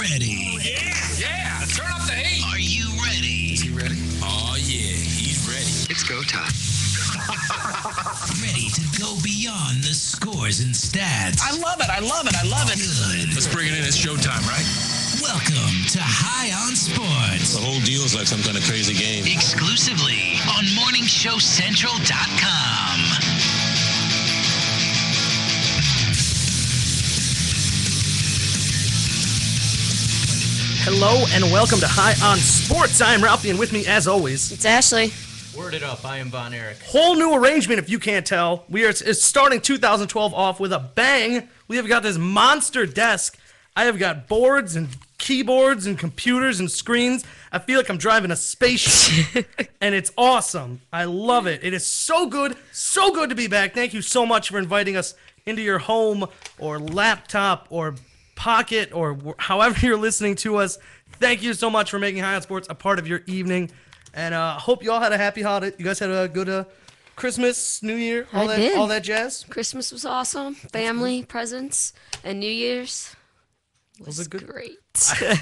ready? Yeah, turn up the heat. Are you ready? Is he ready? Oh, yeah, he's ready. It's go time. Ready to go beyond the scores and stats. I love it. Good. Let's bring it in. It's showtime, right? Welcome to High on Sports. The whole deal is like some kind of crazy game. Exclusively on MorningShowCentral.com. Hello and welcome to High on Sports. I am Ralphie, and with me, as always, It's Ashley. Word it up, I am Von Erich. whole new arrangement. If you can't tell, it's starting 2012 off with a bang. We have got this monster desk. I have got boards and keyboards and computers and screens. I feel like I'm driving a spaceship, and it's awesome. I love it. It is so good to be back. Thank you so much for inviting us into your home or laptop or pocket or however you're listening to us. Thank you so much for making High on Sports a part of your evening, and hope you all had a happy holiday. You guys had a good Christmas, New Year, all that jazz. Christmas was awesome. Family, presents, and New Year's was good? great. I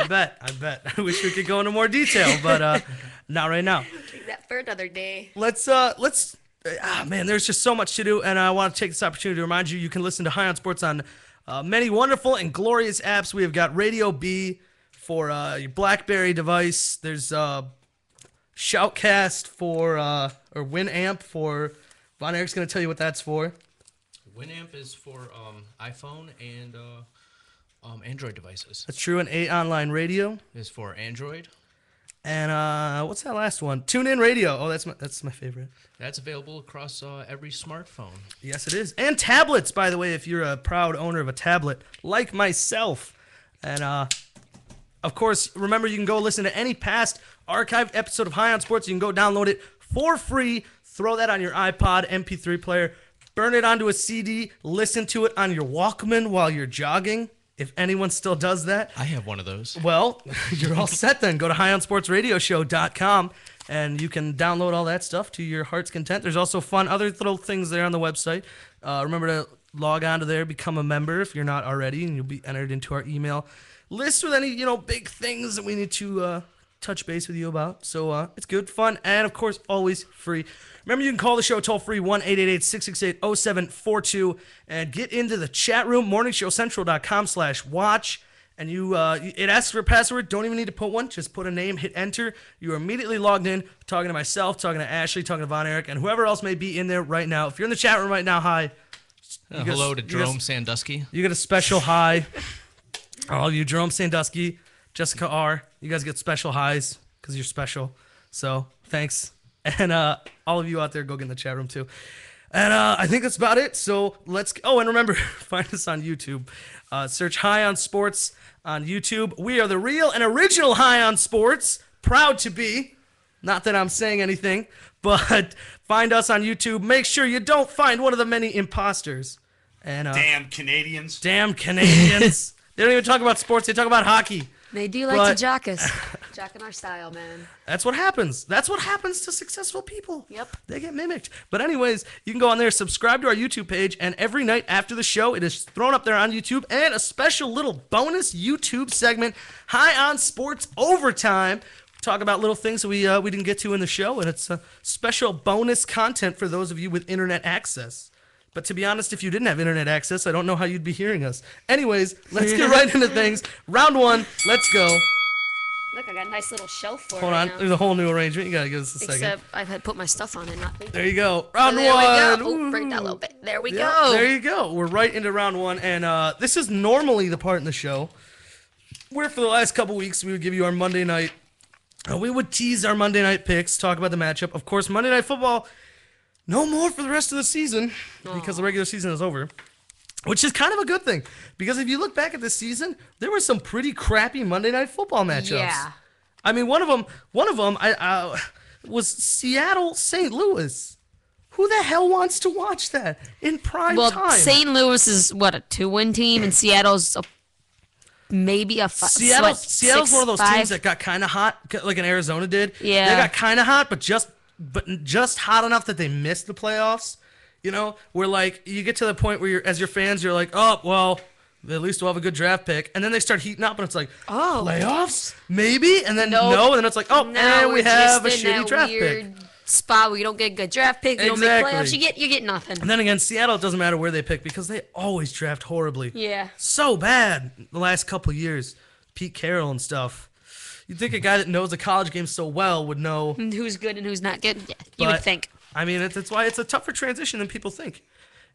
bet. I wish we could go into more detail, but not right now. Take that for another day. Let's man, there's just so much to do, and I want to take this opportunity to remind you can listen to High on Sports on many wonderful and glorious apps. We have got Radio B for your BlackBerry device. There's Shoutcast for or Winamp for. Von Erich's going to tell you what that's for. Winamp is for iPhone and Android devices. That's true. And 8 Online Radio. Is for Android. And what's that last one? TuneIn Radio. Oh, that's my favorite. That's available across every smartphone. Yes, it is. And tablets, by the way, if you're a proud owner of a tablet, like myself. And, of course, remember, you can go listen to any past archived episode of High on Sports. You can go download it for free. Throw that on your iPod, MP3 player. Burn it onto a CD. Listen to it on your Walkman while you're jogging, if anyone still does that. I have one of those. Well, you're all set then. Go to highonsportsradioshow.com, and you can download all that stuff to your heart's content. There's also fun other little things there on the website. Remember to log on to there, become a member if you're not already, and you'll be entered into our email list with any big things that we need to touch base with you about. So it's good, fun, and of course always free. Remember, you can call the show toll-free, 1-888-668-0742, and get into the chat room, morningshowcentral.com/watch. And it asks for a password. Don't even need to put one. Just put a name, hit enter. You are immediately logged in, talking to myself, talking to Ashley, talking to Von Erich, and whoever else may be in there right now. If you're in the chat room right now, hi. Hello to Jerome Sandusky. You get a special hi. All of you, Jerome Sandusky, Jessica R., you guys get special highs because you're special. So thanks. And all of you out there, go get in the chat room too. And I think that's about it. So and remember, find us on YouTube. Search High on Sports on YouTube. We are the real and original High on Sports. Proud to be. Not that I'm saying anything, but find us on YouTube. Make sure you don't find one of the many imposters. And Damn Canadians. Damn Canadians. They don't even talk about sports. They talk about hockey. They do like to jock us. Jocking our style, man. That's what happens. That's what happens to successful people. Yep. They get mimicked. But anyways, you can go on there, subscribe to our YouTube page, and every night after the show, it is thrown up there on YouTube, and a special little bonus YouTube segment, High on Sports Overtime. Talk about little things that we didn't get to in the show, and it's a special bonus content for those of you with internet access. But to be honest, if you didn't have internet access, I don't know how you'd be hearing us. Anyways, let's get right into things. Round one, let's go. Look, I got a nice little shelf for it. Hold on, there's a whole new arrangement. You gotta give us a second. Except I've had put my stuff on it, not thinking. There you go. Round there one. we go. Oh, break that a little bit. There we go. There you go. We're right into round one, and this is normally the part in the show where for the last couple weeks we would give you our Monday night. We would tease our Monday night picks, talk about the matchup. Of course, Monday Night Football. No more for the rest of the season because the regular season is over, which is kind of a good thing because if you look back at this season, there were some pretty crappy Monday Night Football matchups. Yeah. I mean, one of them was Seattle St. Louis. Who the hell wants to watch that in prime time? Well, St. Louis is, a 2-win team, and Seattle's maybe a Seattle's one of those teams that got kind of hot, like in Arizona did. Yeah. They got kind of hot, but just hot enough that they missed the playoffs. Where like you get to the point where as your fans, you're like, oh well, At least we'll have a good draft pick. And then they start heating up, and it's like, Oh. playoffs? Maybe? And then Nope. no, and then it's like, oh, Now and we we're have a just in shitty that draft weird pick. spot where you don't get a good draft pick, you don't Exactly. make playoffs, you get nothing. And then again, Seattle, it doesn't matter where they pick because they always draft horribly. Yeah. So bad the last couple years. Pete Carroll and stuff. You'd think a guy that knows the college game so well would know. Who's good and who's not good? Yeah, you would But, think. I mean, that's why it's a tougher transition than people think,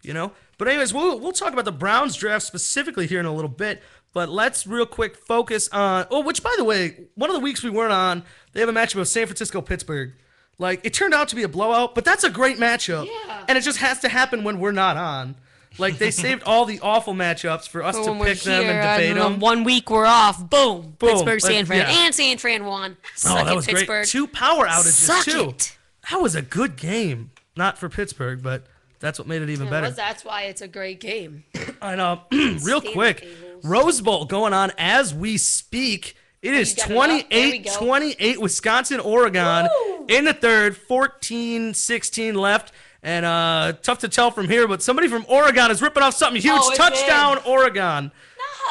you know? But anyways, we'll talk about the Browns draft specifically here in a little bit. But let's real quick focus on... Oh, which, by the way, one of the weeks we weren't on, they have a matchup of San Francisco-Pittsburgh. Like, it turned out to be a blowout, but that's a great matchup. Yeah. And it just has to happen when we're not on. Like, they saved all the awful matchups for us to When we're pick them here, and debate them. 1 week we're off. Boom. Pittsburgh, Like, San Fran. yeah. And San Fran won. Oh, Suck that it, was Pittsburgh. great. 2 power outages, Suck too. it. That was a good game. Not for Pittsburgh, but that's what made it even better. That's why it's a great game. I know. Real Stand quick, tables. Rose Bowl going on as we speak. It is you got it up? There we go. 28-28 Wisconsin, Oregon Woo! in the third, 14-16 left. And tough to tell from here, but somebody from Oregon is ripping off something huge. Oh, it's Touchdown, Oregon.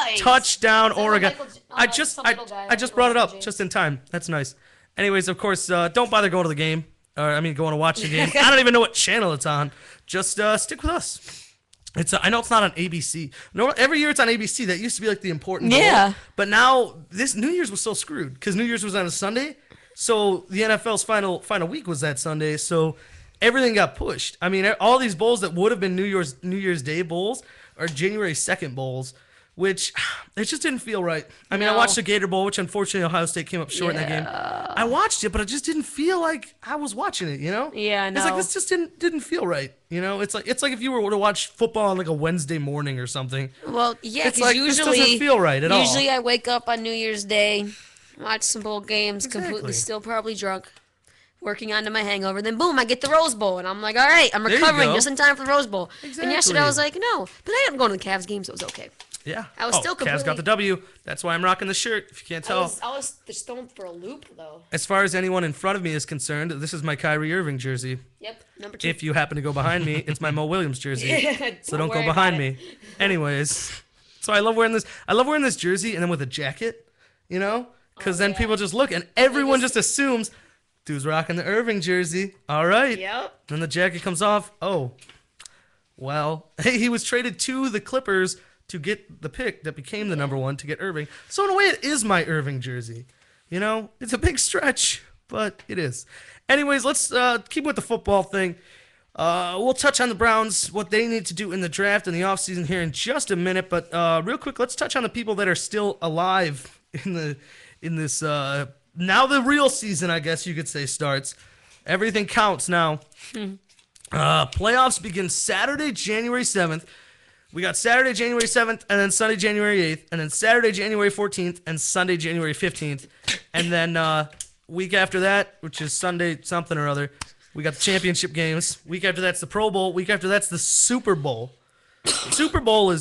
Nice. Touchdown, Is that Oregon. Michael J- I just some little guy, I just Michael brought it up James. just in time. That's nice. Anyways, of course, don't bother going to the game. Going to watch the game. I don't even know what channel it's on. Just stick with us. I know it's not on ABC. No, every year it's on ABC. That used to be like the important bowl. Yeah. But now this New Year's was so screwed because New Year's was on a Sunday, so the NFL's final week was that Sunday. So everything got pushed. I mean, all these bowls that would have been New Year's Day bowls are January 2nd bowls, which it just didn't feel right. I mean, I No. watched the Gator Bowl, which unfortunately Ohio State came up short in that game. I watched it, but it just didn't feel like I was watching it. You know? Yeah, I It's like know. this just didn't feel right. You know? It's like if you were to watch football on like a Wednesday morning or something. Well, yeah, It's because like, this usually doesn't feel right at all. Usually I wake up on New Year's Day, watch some bowl games, Exactly. completely still probably drunk, working onto my hangover. Then boom, I get the Rose Bowl, and I'm like, all right, I'm There you recovering go. just in time for the Rose Bowl. And yesterday Exactly. I was like, no, but I ended up going to the Cavs game, so it was okay. Yeah. I was still Cavs got completely- the W. That's why I'm rocking the shirt. If you can't tell. I was just thrown for a loop though. As far as anyone in front of me is concerned, this is my Kyrie Irving jersey. Yep, number 2. If you happen to go behind me, it's my Mo Williams jersey. So don't go worry behind about me. Anyways, so I love wearing this. I love wearing this jersey and then with a jacket, you know, because then yeah. people just look and everyone just assumes, dude's rocking the Irving jersey. All right. Yep. Then the jacket comes off. Oh, well, he was traded to the Clippers to get the pick that became the number 1 to get Irving. So in a way, it is my Irving jersey. You know, it's a big stretch, but it is. Anyways, let's keep with the football thing. We'll touch on the Browns, what they need to do in the draft and the offseason here in just a minute. But real quick, let's touch on the people that are still alive in this now the real season, I guess you could say, starts. Everything counts now. Playoffs begin Saturday, January 7th. We got Saturday, January 7th, and then Sunday, January 8th, and then Saturday, January 14th, and Sunday, January 15th. And then week after that, which is Sunday something or other, we got the championship games. Week after that's the Pro Bowl. Week after that's the Super Bowl. Super Bowl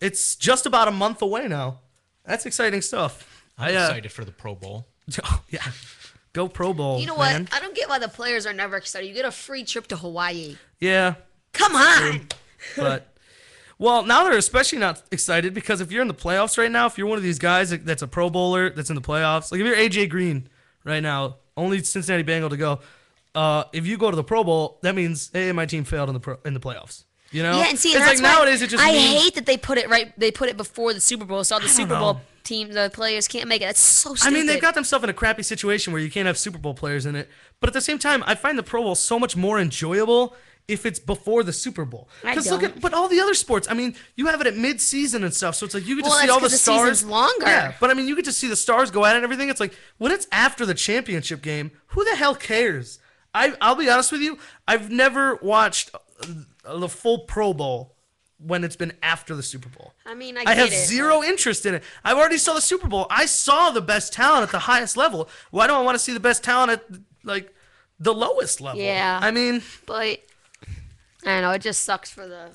it's just about a month away now. That's exciting stuff. I'm excited for the Pro Bowl. Yeah. Go Pro Bowl, You know what? man. I don't get why the players are never excited. You get a free trip to Hawaii. Yeah. Come on. But well, now they're especially not excited because if you're in the playoffs right now, if you're one of these guys that's a Pro Bowler that's in the playoffs, like if you're AJ Green right now, only Cincinnati Bengal to go. If you go to the Pro Bowl, that means hey, my team failed in the playoffs. You know? Yeah, and see, it's and like that's why nowadays it just I means, hate that they put it right. They put it before the Super Bowl, so all the Super know. Bowl team, the players can't make it. That's so I stupid. mean, they've got themselves in a crappy situation where you can't have Super Bowl players in it. But at the same time, I find the Pro Bowl so much more enjoyable if it's before the Super Bowl. I But all the other sports, I mean, you have it at mid-season and stuff, so it's like you get Well, to see that's all the 'cause the stars. season's longer. Yeah, but I mean, you get to see the stars go at it and everything. It's like when it's after the championship game, who the hell cares? I'll be honest with you, I've never watched the full Pro Bowl when it's been after the Super Bowl. I mean, I I have get it. zero interest in it. I've already saw the Super Bowl. I saw the best talent at the highest level. Why don't I want to see the best talent at like the lowest level? Yeah. I mean, But I don't know. It just sucks for the.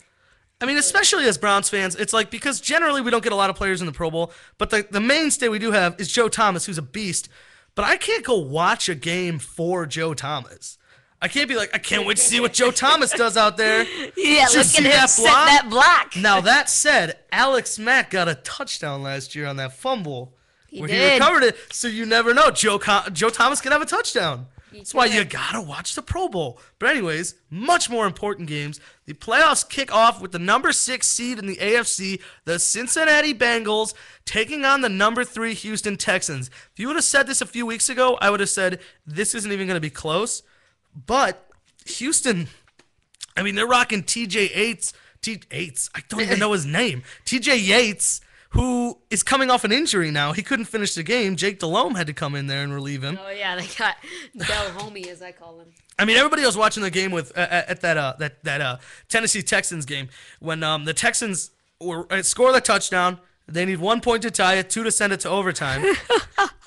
especially as Browns fans, it's like because generally we don't get a lot of players in the Pro Bowl, but the mainstay we do have is Joe Thomas, who's a beast. But I can't go watch a game for Joe Thomas. I can't be like, I can't wait to see what Joe Thomas does out there. Yeah, Did you look see at him that set block? that block. Now, that said, Alex Mack got a touchdown last year on that fumble where he did. recovered it, so you never know. Joe Thomas can have a touchdown. That's why you could. gotta watch the Pro Bowl. But anyways, much more important games. The playoffs kick off with the number 6 seed in the AFC, the Cincinnati Bengals, taking on the number 3 Houston Texans. If you would have said this a few weeks ago, I would have said this isn't even going to be close. But Houston, I mean, they're rocking TJ Yates. I don't even know his name. TJ Yates, who is coming off an injury now. He couldn't finish the game. Jake Delhomme had to come in there and relieve him. Oh yeah, they got Del Homie, as I call him. I mean, everybody was watching the game with at that Tennessee Texans game when the Texans score the touchdown. They need 1 point to tie it, 2 to send it to overtime,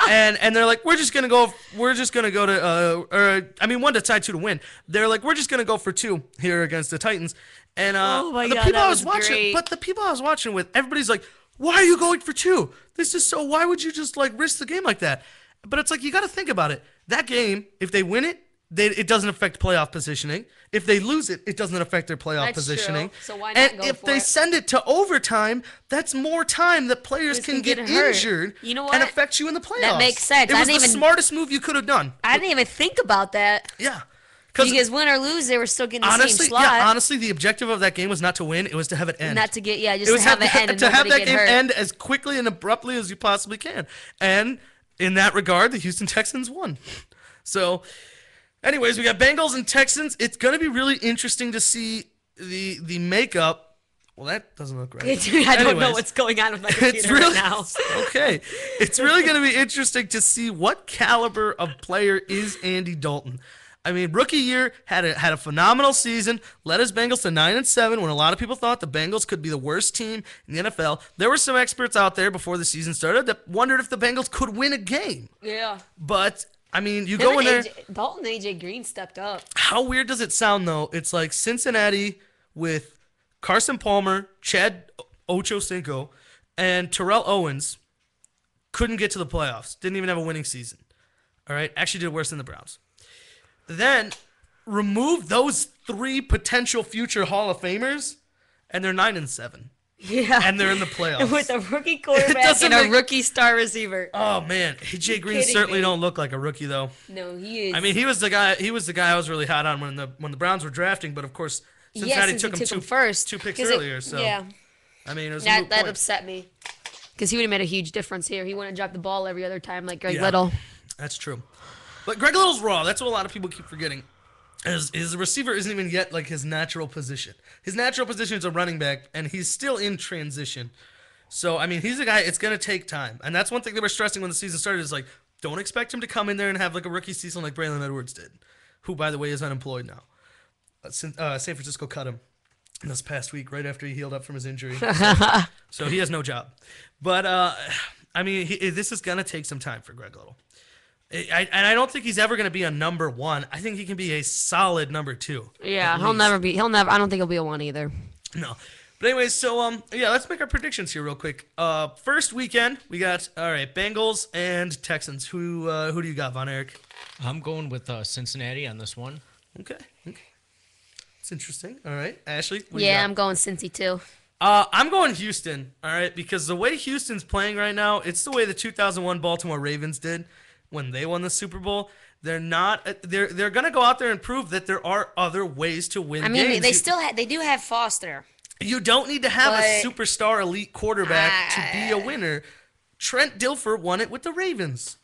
and they're like, we're just gonna go to 1 to tie, 2 to win. They're like, we're just gonna go for 2 here against the Titans, and Oh my the God, people that I was was watching, great. but the people I was watching with, everybody's like, why are you going for 2? This is so. Why would you just like risk the game like that? But it's like you got to think about it. That game, if they win it, it doesn't affect playoff positioning. If they lose it, it doesn't affect their playoff That's positioning. true. So why not and go if for they it? send it to overtime, that's more time that players Players can can get get hurt. injured You know and what? affect you in the playoffs. makes sense. It I was didn't the even- smartest move you could have done. I didn't even think about that. Yeah. Because win or lose, they were still getting the honestly, same slot. yeah, honestly, the objective of that game was not to win; it was to have it end. Not to get, just it was to have it end and to have nobody that get game hurt. end as quickly and abruptly as you possibly can. And in that regard, the Houston Texans won. So, anyways, we got Bengals and Texans. It's going to be really interesting to see the makeup. Well, that doesn't look right. Dude, I don't know Anyways, what's going on with my computer it's really right now. okay. It's really going to be interesting to see what caliber of player is Andy Dalton. I mean, rookie year had a phenomenal season, led his Bengals to 9-7 when a lot of people thought the Bengals could be the worst team in the NFL. There were some experts out there before the season started that wondered if the Bengals could win a game. Yeah. But I mean, you Him go in and there. Dalton and AJ Green stepped up. How weird does it sound though? It's like Cincinnati with Carson Palmer, Chad Ochocinco, and Terrell Owens couldn't get to the playoffs. Didn't even have a winning season. All right, actually did worse than the Browns. Then remove those 3 potential future Hall of Famers, and they're 9-7, Yeah. and they're in the playoffs. With a rookie quarterback doesn't and a make- rookie star receiver. Oh man, AJ Green kidding certainly me? don't look like a rookie though. No, he is. I mean, he was the guy. He was the guy I was really hot on when the Browns were drafting, but of course Cincinnati since took he him took him two first. two picks 'Cause earlier. So yeah, I mean, it was a that moot point. upset me. Because he would have made a huge difference here. He wouldn't drop the ball every other time like Greg Yeah. Little. That's true. But Greg Little's raw. That's what a lot of people keep forgetting. His receiver isn't even yet like his natural position. His natural position is a running back, and he's still in transition. So, I mean, he's a guy, it's going to take time. And that's one thing they were stressing when the season started is like, don't expect him to come in there and have like a rookie season like Braylon Edwards did, who, by the way, is unemployed now. San Francisco cut him this past week right after he healed up from his injury. So he has no job. But, I mean, this is going to take some time for Greg Little. I don't think he's ever going to be a number 1. I think he can be a solid number 2. Yeah, at he'll least. never be. He'll never. I don't think he'll be a 1 either. No. But anyways, so yeah, let's make our predictions here real quick. First weekend, we got Bengals and Texans. Who do you got, Von Erich? I'm going with Cincinnati on this one. Okay. It's interesting. All right, Ashley. What do you Yeah, got? I'm going Cincy too. I'm going Houston. All right, because the way Houston's playing right now, it's the way the 2001 Baltimore Ravens did when they won the Super Bowl. They're not. They're gonna go out there and prove that there are other ways to win. I mean, games. they do have Foster. You don't need to have a But- superstar elite quarterback to be a winner. Trent Dilfer won it with the Ravens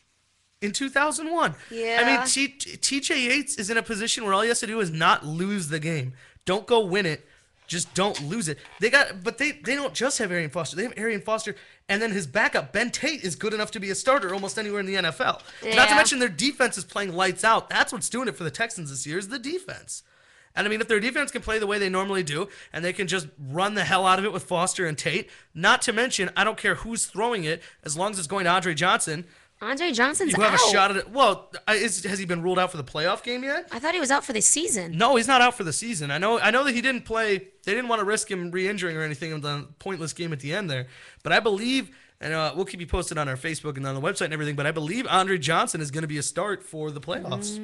in 2001. Yeah. I mean, TJ Yates is in a position where all he has to do is not lose the game. Don't go win it. Just don't lose it. They don't just have Arian Foster. They have Arian Foster, and then his backup, Ben Tate, is good enough to be a starter almost anywhere in the NFL. Not to Yeah. mention their defense is playing lights out. That's what's doing it for the Texans this year is the defense. And I mean, if their defense can play the way they normally do, and they can just run the hell out of it with Foster and Tate, not to mention, I don't care who's throwing it, as long as it's going to Andre Johnson, Andre Johnson's you have out. a shot at it. Well, has he been ruled out for the playoff game yet? I thought he was out for the season. No, he's not out for the season. I know that he didn't play. They didn't want to risk him re-injuring or anything in the pointless game at the end there. But I believe, and we'll keep you posted on our Facebook and on the website and everything, but I believe Andre Johnson is going to be a start for the playoffs.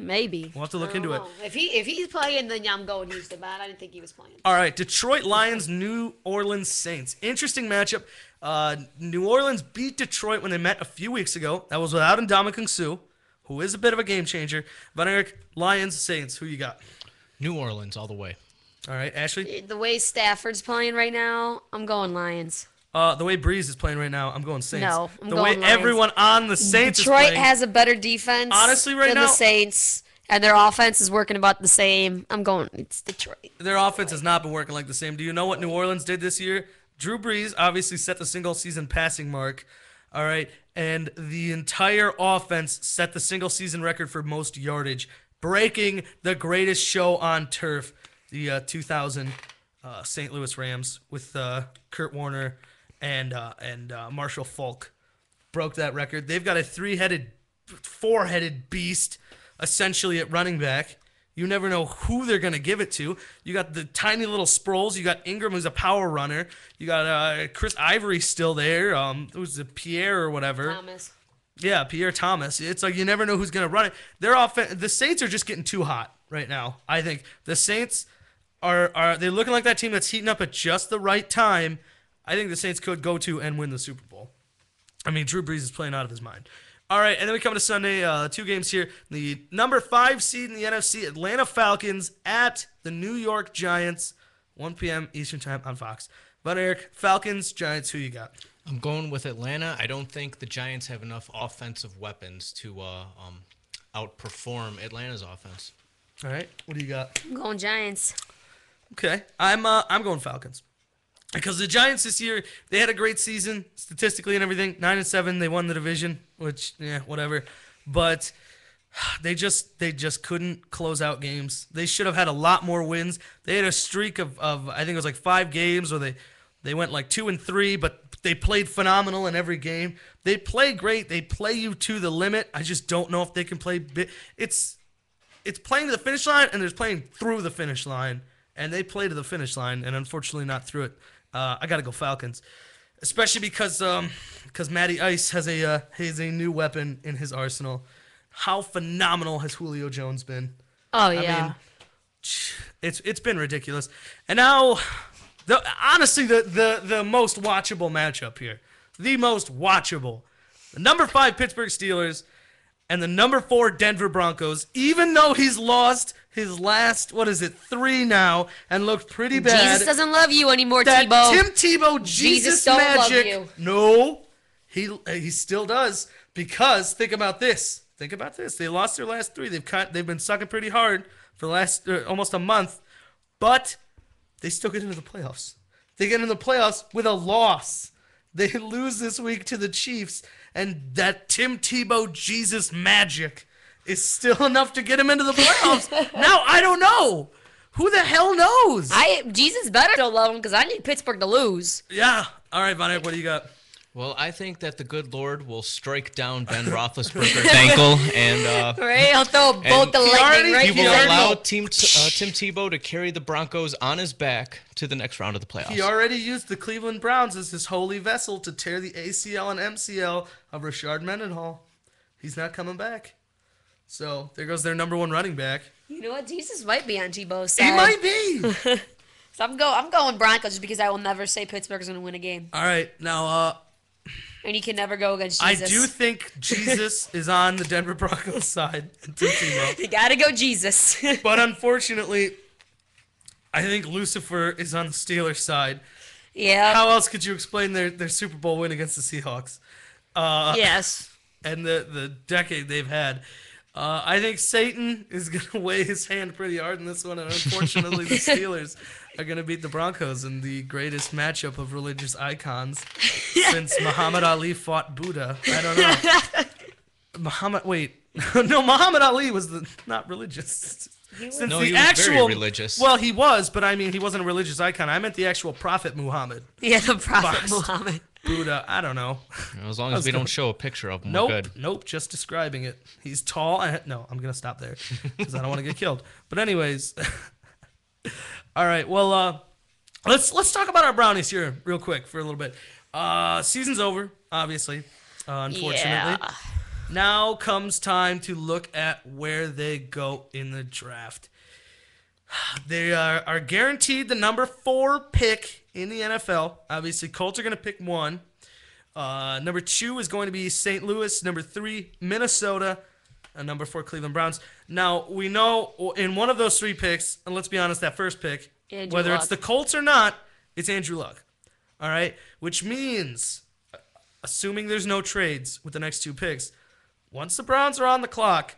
Maybe. We'll have to look I don't into it. know. If he's playing, then yeah, I'm going Houston. But I didn't think he was playing. All right, Detroit Lions, New Orleans Saints. Interesting matchup. New Orleans beat Detroit when they met a few weeks ago. That was without Ndamukong Suh, who is a bit of a game changer. Von Erich, Lions, Saints. Who you got? New Orleans all the way. All right, Ashley. The way Stafford's playing right now, I'm going Lions. The way Breeze is playing right now, I'm going Saints. No, I'm the going way Lions. everyone on the Saints Detroit is playing. has a better defense. Honestly, right than now- the Saints, and their offense is working about the same. I'm going. It's Detroit. Their offense has not been working like the same. Do you know what New Orleans did this year? Drew Brees obviously set the single-season passing mark. All right, and the entire offense set the single-season record for most yardage, breaking the greatest show on turf, the 2000 St. Louis Rams with Kurt Warner and Marshall Faulk broke that record. They've got a four-headed beast essentially at running back. You never know who they're going to give it to. You got the tiny little Sproles. You got Ingram, who's a power runner. You got Chris Ivory still there. Who's the Pierre or whatever? Thomas. Yeah, Pierre Thomas. It's like you never know who's going to run it. The Saints are just getting too hot right now. I think the Saints are they're looking like that team that's heating up at just the right time. I think the Saints could go to and win the Super Bowl. I mean, Drew Brees is playing out of his mind. All right, and then we come to Sunday, 2 games here. The number 5 seed in the NFC, Atlanta Falcons at the New York Giants, 1 p.m. Eastern Time on Fox. Von Erich, Falcons, Giants, who you got? I'm going with Atlanta. I don't think the Giants have enough offensive weapons to outperform Atlanta's offense. All right, what do you got? I'm going Giants. Okay, I'm going Falcons. Because the Giants this year, they had a great season statistically and everything. 9-7, they won the division, which whatever. But they just couldn't close out games. They should have had a lot more wins. They had a streak of I think it was like 5 games where they went like 2-3, but they played phenomenal in every game. They play great. They play you to the limit. I just don't know if they can play. It's playing to the finish line, and there's playing through the finish line. And they play to the finish line, and unfortunately not through it. I got to go Falcons, especially because Matty Ice has a new weapon in his arsenal. How phenomenal has Julio Jones been? Oh yeah. I mean, it's been ridiculous. And now, honestly, the most watchable matchup here, the most watchable, the number 5 Pittsburgh Steelers and the number 4 Denver Broncos. Even though he's lost his last 3 now and looked pretty bad. Jesus doesn't love you anymore, That Tebow. Tim Tebow Jesus don't love magic. you. No, he still does, because think about this. They lost their last 3. They've been sucking pretty hard for the last almost a month, but they still get into the playoffs. They get into the playoffs with a loss. They lose this week to the Chiefs, and that Tim Tebow Jesus magic is still enough to get him into the playoffs. Now, I don't know. Who the hell knows? Jesus better don't love him because I need Pittsburgh to lose. Yeah. All right, Von Erich, what do you got? Well, I think that the good Lord will strike down Ben Roethlisberger's ankle, and Right? He'll throw a bolt of he lightning already- right he will there. allow Tim Tebow to carry the Broncos on his back to the next round of the playoffs. He already used the Cleveland Browns as his holy vessel to tear the ACL and MCL of Rashard Mendenhall. He's not coming back. So there goes their number 1 running back. You know what? Jesus might be on Tebow's side. He might be. So I'm going Broncos just because I will never say Pittsburgh's going to win a game. All right, now And you can never go against I Jesus. do think Jesus is on the Denver Broncos side. And Tim Tebow. You got to go Jesus. But unfortunately, I think Lucifer is on the Steelers side. Yeah. How else could you explain their Super Bowl win against the Seahawks? Yes. And the decade they've had. I think Satan is going to weigh his hand pretty hard in this one, and unfortunately the Steelers are going to beat the Broncos in the greatest matchup of religious icons since Muhammad Ali fought Buddha. I don't know. Muhammad Ali was not religious. Since No, the he was actual, very religious. Well, he was, but I mean, he wasn't a religious icon. I meant the actual Prophet Muhammad. Yeah, the Prophet Bust. Muhammad. Buddha, I don't know. As long as we don't show a picture of him, Nope, we're good. nope, just describing it. He's tall. No, I'm gonna stop there because I don't want to get killed. But anyways, all right. Well, let's talk about our Brownies here real quick for a little bit. Season's over, obviously. Unfortunately, Yeah. Now comes time to look at where they go in the draft. They are guaranteed the number 4 pick in the NFL. Obviously, Colts are going to pick 1. Number 2 is going to be St. Louis. Number 3, Minnesota. And number 4, Cleveland Browns. Now, we know in one of those 3 picks, and let's be honest, that first pick, Andrew whether Luck. it's the Colts or not, it's Andrew Luck. All right? Which means, assuming there's no trades with the next 2 picks, once the Browns are on the clock,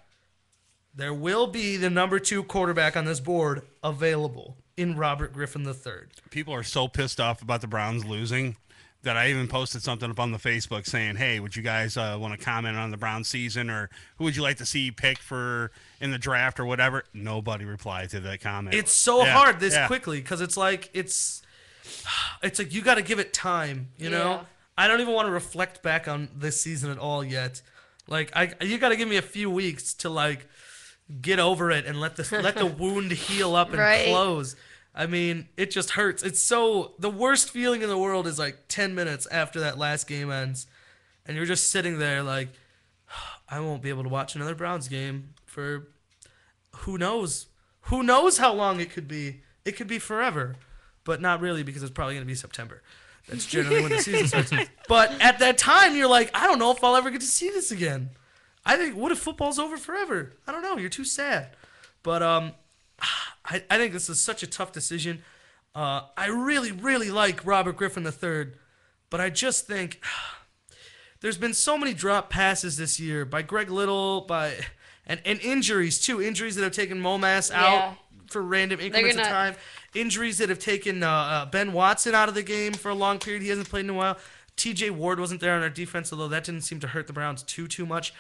there will be the number 2 quarterback on this board available in Robert Griffin III. People are so pissed off about the Browns losing that I even posted something up on the Facebook saying, hey, would you guys want to comment on the Browns season, or who would you like to see pick for in the draft or whatever? Nobody replied to that comment. It's so hard this yeah. quickly because it's like you got to give it time, you know? Yeah. I don't even want to reflect back on this season at all yet. Like you got to give me a few weeks to like get over it and let the wound heal up and Right. close. I mean, it just hurts. It's so the worst feeling in the world is like 10 minutes after that last game ends, and you're just sitting there like, I won't be able to watch another Browns game for who knows? Who knows how long it could be? It could be forever, but not really because it's probably going to be September. That's generally when the season starts. But at that time, you're like, I don't know if I'll ever get to see this again. I think, what if football's over forever? I don't know. You're too sad. But I think this is such a tough decision. I really, really like Robert Griffin III, but I just think there's been so many drop passes this year by Greg Little, and injuries too. Injuries that have taken Momass out Yeah. for random increments of gonna- time. Injuries that have taken Ben Watson out of the game for a long period. He hasn't played in a while. TJ Ward wasn't there on our defense, although that didn't seem to hurt the Browns too much.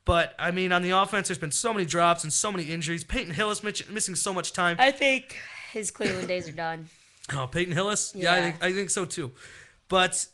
But, I mean, on the offense, there's been so many drops and so many injuries. Peyton Hillis missing so much time. I think his Cleveland days are done. Oh, Peyton Hillis? Yeah, Yeah. I think so too. But,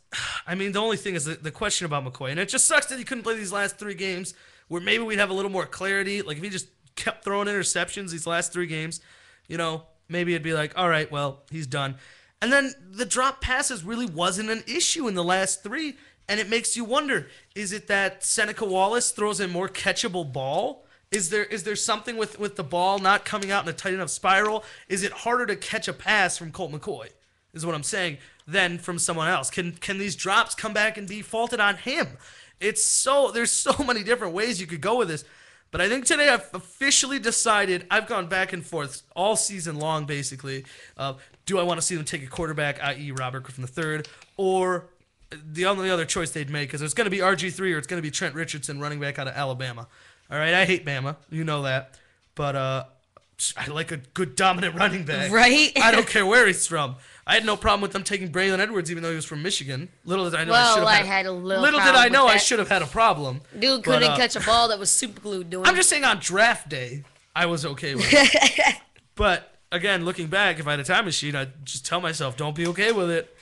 I mean, the only thing is the question about McCoy. And it just sucks that he couldn't play these last 3 games where maybe we'd have a little more clarity. Like, if he just kept throwing interceptions these last 3 games, you know, maybe it'd be like, all right, well, he's done. And then the drop passes really wasn't an issue in the last 3. And it makes you wonder, is it that Seneca Wallace throws a more catchable ball? Is there something with the ball not coming out in a tight enough spiral? Is it harder to catch a pass from Colt McCoy, is what I'm saying, than from someone else? Can these drops come back and be faulted on him? There's so many different ways you could go with this. But I think today I've officially decided, I've gone back and forth all season long, basically. Do I want to see them take a quarterback, i.e. Robert Griffin III, or the only other choice they'd make is it's going to be RG3 or it's going to be Trent Richardson, running back out of Alabama. All right, I hate Bama. You know that. But I like a good dominant running back. Right? I don't care where he's from. I had no problem with them taking Braylon Edwards, even though he was from Michigan. Little did I know Well, I I should have had a little did problem I know with I that. should have had a problem. Dude But, couldn't catch a ball that was super glued to him. I'm just saying on draft day, I was okay with it. But again, looking back, if I had a time machine, I'd just tell myself, don't be okay with it.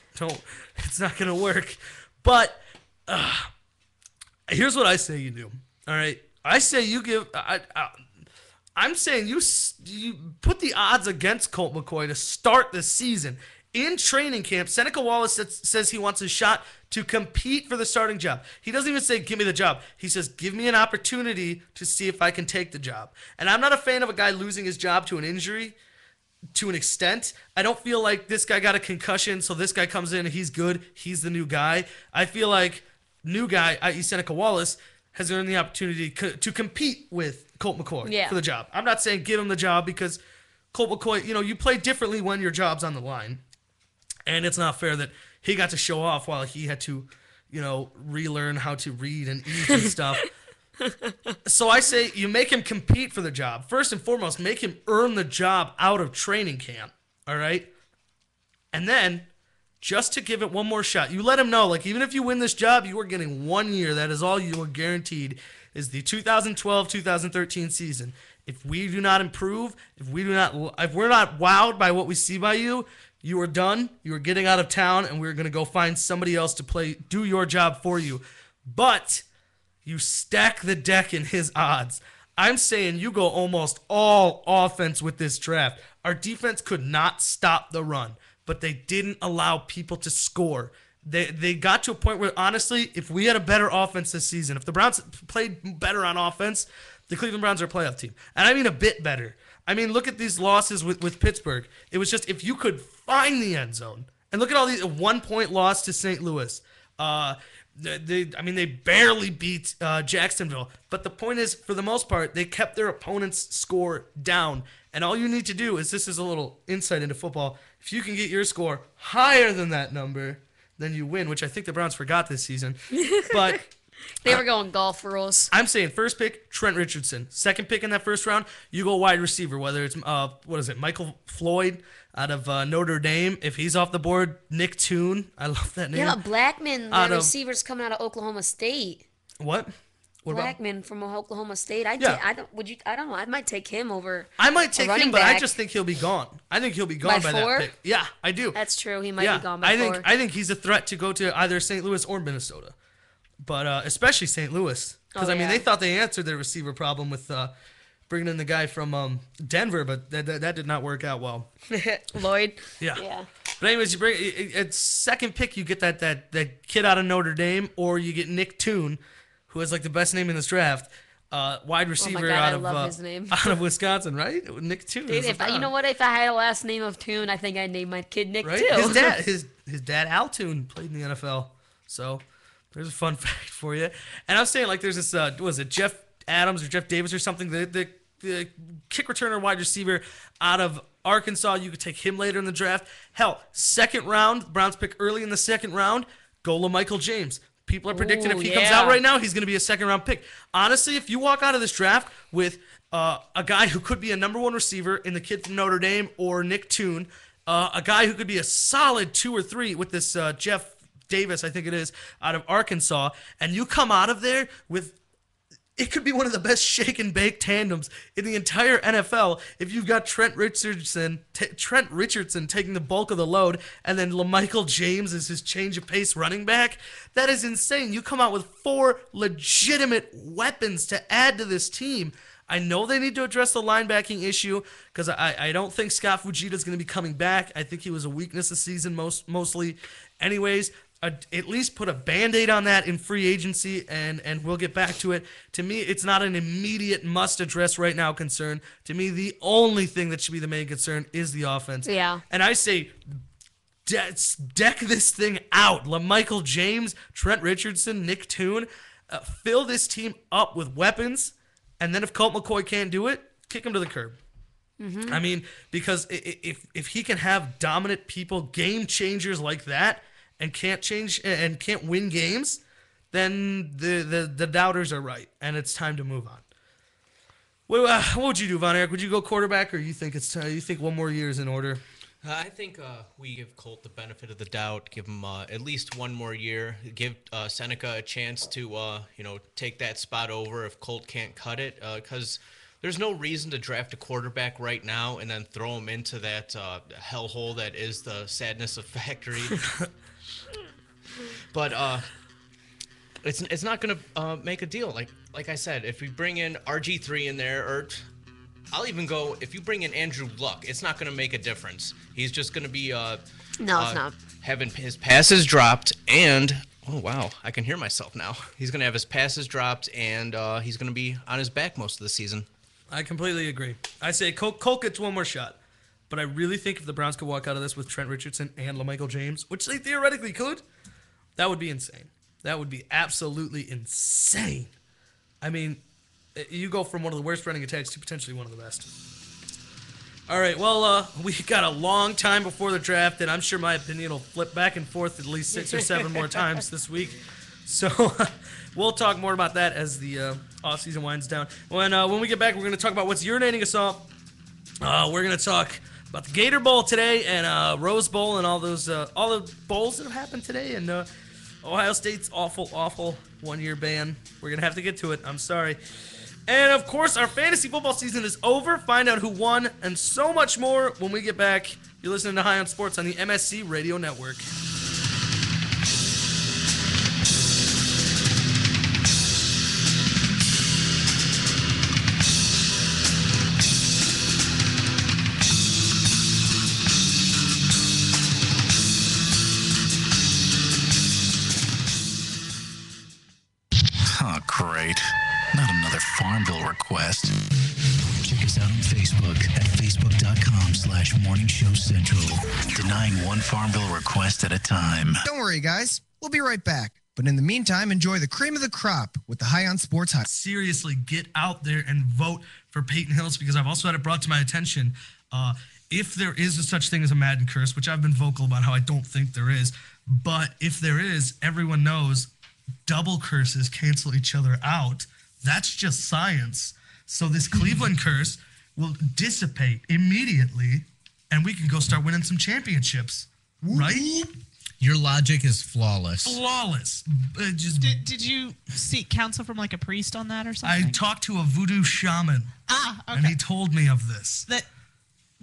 It's not going to work. But here's what I say you do. All right, I say you give. I'm saying you put the odds against Colt McCoy to start the season in training camp. Seneca Wallace says he wants a shot to compete for the starting job. He doesn't even say give me the job. He says give me an opportunity to see if I can take the job. And I'm not a fan of a guy losing his job to an injury. To an extent, I don't feel like this guy got a concussion, so this guy comes in and he's good. He's the new guy. I feel like new guy, i.e. Seneca Wallace, has earned the opportunity to compete with Colt McCoy for the job. I'm not saying give him the job because Colt McCoy, you play differently when your job's on the line. And it's not fair that he got to show off while he had to, relearn how to read and eat and stuff. So I say you make him compete for the job. First and foremost, make him earn the job out of training camp, all right? And then, just to give it one more shot, you let him know, like, even if you win this job, you are getting 1 year. That is all you are guaranteed, is the 2012-2013 season. If we do not improve, if we're not wowed by what we see by you, you are done. You are getting out of town, and we're going to go find somebody else to do your job for you. But you stack the deck in his odds. I'm saying you go almost all offense with this draft. Our defense could not stop the run, but they didn't allow people to score. They got to a point where, honestly, if we had a better offense this season, if the Browns played better on offense, the Cleveland Browns are a playoff team. And I mean a bit better. I mean, look at these losses with Pittsburgh. It was just if you could find the end zone. And look at all these 1-point loss to St. Louis. They barely beat Jacksonville. But the point is, for the most part, they kept their opponent's score down. And all you need to do is, this is a little insight into football, if you can get your score higher than that number, then you win, which I think the Browns forgot this season. But They were going golf rules. I'm saying first pick, Trent Richardson. Second pick in that first round, you go wide receiver, whether it's, Michael Floyd out of Notre Dame. If he's off the board, Nick Toon. I love that name. Yeah, Blackman, Out the of- receivers coming out of Oklahoma State. What? What about? Blackman from Oklahoma State. Yeah. I don't know. I might take him over. I might take running him, but I back. just think he'll be gone. I think he'll be gone by, By 4? that pick. Yeah, I do. That's true. He might yeah, be gone by 4. I think he's a threat to go to either St. Louis or Minnesota, but especially St. Louis, because Oh, I mean yeah. they thought they answered their receiver problem with bringing in the guy from Denver, but that did not work out well. Lloyd. Yeah. Yeah. But anyways, you bring at second pick, you get that kid out of Notre Dame, or you get Nick Toon, who has like the best name in this draft, wide receiver God, I out of love his name. out of Wisconsin, right? Nick Toon. Dude, is you the know what? If I had a last name of Toon, I think I'd name my kid Nick right? too. His dad Al Toon played in the NFL, so there's a fun fact for you. And I was saying, like, there's this was it Jeff Adams or Jeff Davis or something, the kick returner wide receiver out of Arkansas. You could take him later in the draft. Hell, second round, Browns pick early in the second round, go LaMichael James. People are predicting if Ooh, he comes yeah. out right now, he's going to be a second round pick. Honestly, if you walk out of this draft with a guy who could be a number 1 receiver in the kid from Notre Dame or Nick Toon, a guy who could be a solid 2 or 3 with this Jeff Davis, I think it is, out of Arkansas, and you come out of there with, it could be one of the best shake and bake tandems in the entire NFL if you've got Trent Richardson taking the bulk of the load, and then LaMichael James is his change of pace running back. That is insane. You come out with 4 legitimate weapons to add to this team. I know they need to address the linebacking issue because I don't think Scott Fujita is going to be coming back. I think he was a weakness this season mostly. Anyways, at least put a Band-Aid on that in free agency, and we'll get back to it. To me, it's not an immediate must-address right now concern. To me, the only thing that should be the main concern is the offense. Yeah. And I say deck this thing out. LaMichael James, Trent Richardson, Nick Toon, fill this team up with weapons, and then if Colt McCoy can't do it, kick him to the curb. I mean, because if he can have dominant people, game changers like that, and can't win games, then the doubters are right, and it's time to move on. What would you do, Von Erich? Would you go quarterback, or you think you think one more year is in order? I think we give Colt the benefit of the doubt, give him at least one more year, give Seneca a chance to take that spot over if Colt can't cut it, because there's no reason to draft a quarterback right now and then throw him into that hellhole that is the Sadness of Factory. But it's not gonna make a deal. Like I said, if we bring in RG3 in there, or I'll even go if you bring in Andrew Luck, it's not gonna make a difference. He's just gonna be No, it's not. having his passes dropped, and oh wow, I can hear myself now. He's gonna have his passes dropped, and he's gonna be on his back most of the season. I completely agree. I say Colt gets one more shot. But I really think if the Browns could walk out of this with Trent Richardson and LaMichael James, which they theoretically could, that would be insane. That would be absolutely insane. I mean, you go from one of the worst running attacks to potentially one of the best. All right, well, we got a long time before the draft, and I'm sure my opinion will flip back and forth at least 6 or 7 more times this week. So we'll talk more about that as the offseason winds down. When we get back, we're going to talk about what's urinating us off. We're going to talk about the Gator Bowl today and Rose Bowl and all the bowls that have happened today, and Ohio State's awful 1-year ban. We're going to have to get to it. I'm sorry. And, of course, our fantasy football season is over. Find out who won and so much more when we get back. You're listening to High on Sports on the MSC Radio Network. request? Check us out on Facebook at facebook.com/Morning Show Central. Denying one Farmville request at a time. Don't worry, guys. We'll be right back. But in the meantime, enjoy the cream of the crop with the High on Sports High. Seriously, get out there and vote for Peyton Hillis, because I've also had it brought to my attention. If there is a such thing as a Madden curse, which I've been vocal about how I don't think there is, but if there is, everyone knows double curses cancel each other out. That's just science. So this Cleveland curse will dissipate immediately, and we can go start winning some championships, right? Your logic is flawless. Flawless. Did you seek counsel from like a priest on that or something? I talked to a voodoo shaman, okay. and he told me of this. That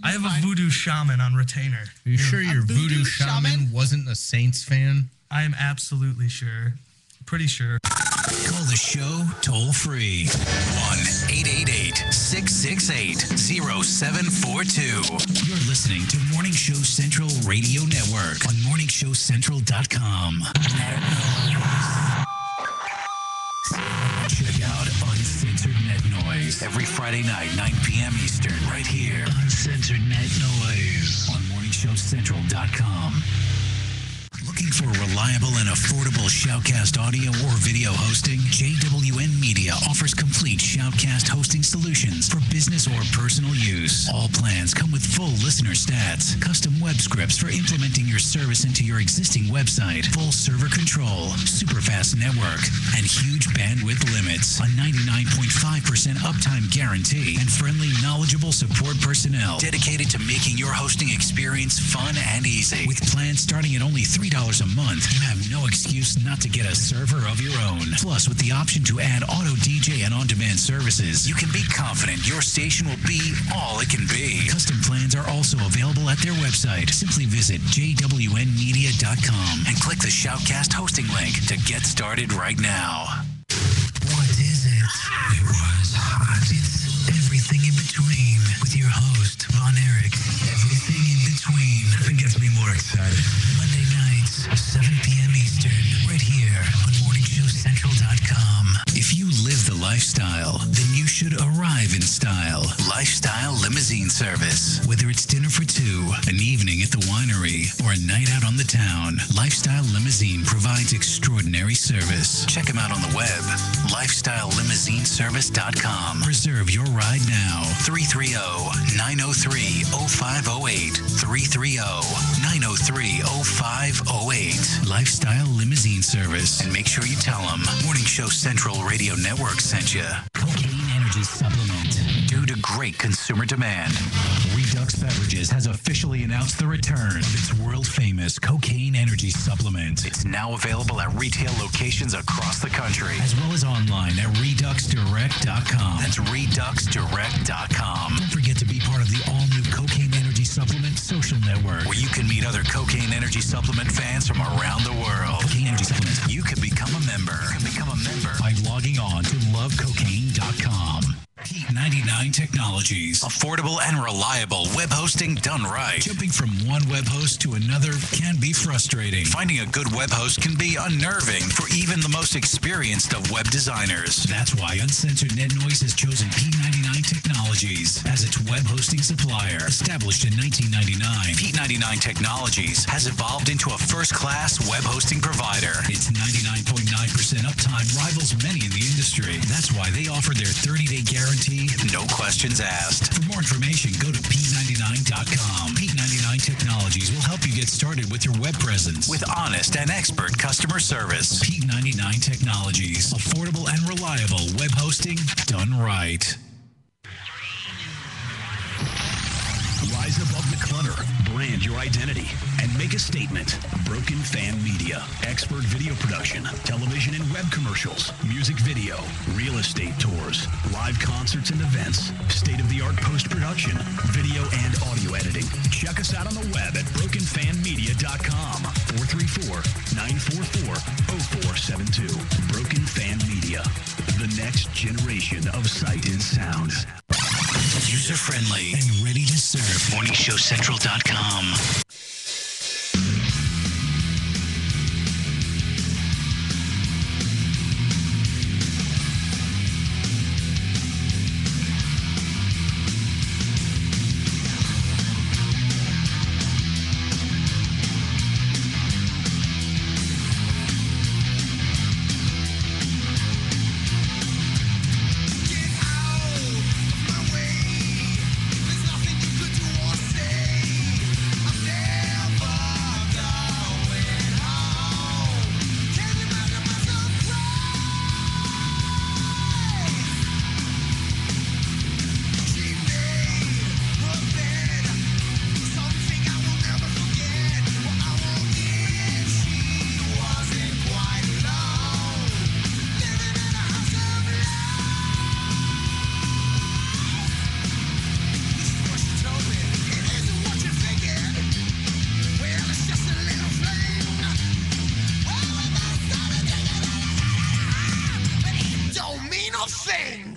I have a voodoo shaman on retainer. Are you sure your voodoo shaman wasn't a Saints fan? I am absolutely sure. Pretty sure. Call the show toll free. 1-888-668-0742. You're listening to Morning Show Central Radio Network on morningshowcentral.com. Check out Uncensored Net Noise every Friday night, 9 p.m. Eastern, right here. Uncensored Net Noise on morningshowcentral.com. Looking for reliable and affordable Shoutcast audio or video hosting? JWN Media offers complete Shoutcast hosting solutions for business or personal use. All plans come with full listener stats, custom web scripts for implementing your service into your existing website, full server control, super fast network, and huge bandwidth limits. A 99.5% uptime guarantee and friendly, knowledgeable support personnel dedicated to making your hosting experience fun and easy. With plans starting at only $3 a month, you have no excuse not to get a server of your own. Plus, with the option to add auto DJ and on-demand services, you can be confident your station will be all it can be. Custom plans are also available at their website. Simply visit jwnmedia.com and click the Shoutcast hosting link to get started right now. What is it? It was hot. It's everything in between with your host, Von Erich. Everything in between. Nothing gets me more excited. Monday nights, 7 p.m. Eastern, right here on morningshowcentral.com. If you live the lifestyle, then you should arrive in style. Lifestyle Limousine Service. Whether it's dinner for two, an evening at the winery, or a night out on the town, Lifestyle Limousine provides extraordinary service. Check them out on the web, lifestylelimousineservice.com. Reserve your ride now. 330-903-0508. 330-903-0508. Lifestyle Limousine Service. And make sure you tell them Morning Show Central Radio Network sent you. Cocaine Energy Supplement. Due to great consumer demand, Redux Beverages has officially announced the return of its world-famous Cocaine Energy Supplement. It's now available at retail locations across the country, as well as online at reduxdirect.com. That's reduxdirect.com. Don't forget to be part of the all-new Cocaine Energy Supplement social network, where you can meet other Cocaine Energy Supplement fans from around the world. Cocaine Energy Supplement. You can become a member. By logging on to lovecocaine.com. Heat 99 Technologies. Affordable and reliable web hosting done right. Jumping from one web host to another can be frustrating. Finding a good web host can be unnerving for even the most experienced of web designers. That's why Uncensored Net Noise has chosen P99 Technologies as its web hosting supplier. Established in 1999, P99 Technologies has evolved into a first-class web hosting provider. Its 99.9% uptime rivals many in the industry. That's why they offer their 30-day guarantee, no questions asked. For more information, go to P99.com. P99 Technologies will help you get started with your web presence with honest and expert customer service. P99 Technologies. Affordable and reliable web hosting done right. Rise above the clutter, brand your identity, and make a statement. Broken Fan Media. Expert video production, television and web commercials, music video, real estate tours, live concerts and events, state-of-the-art post-production, video and audio editing. Check us out on the web at brokenfanmedia.com. 434-944-0472. Broken Fan Media. The next generation of sight and sound. User-friendly and ready to serve. MorningShowCentral.com. Bang!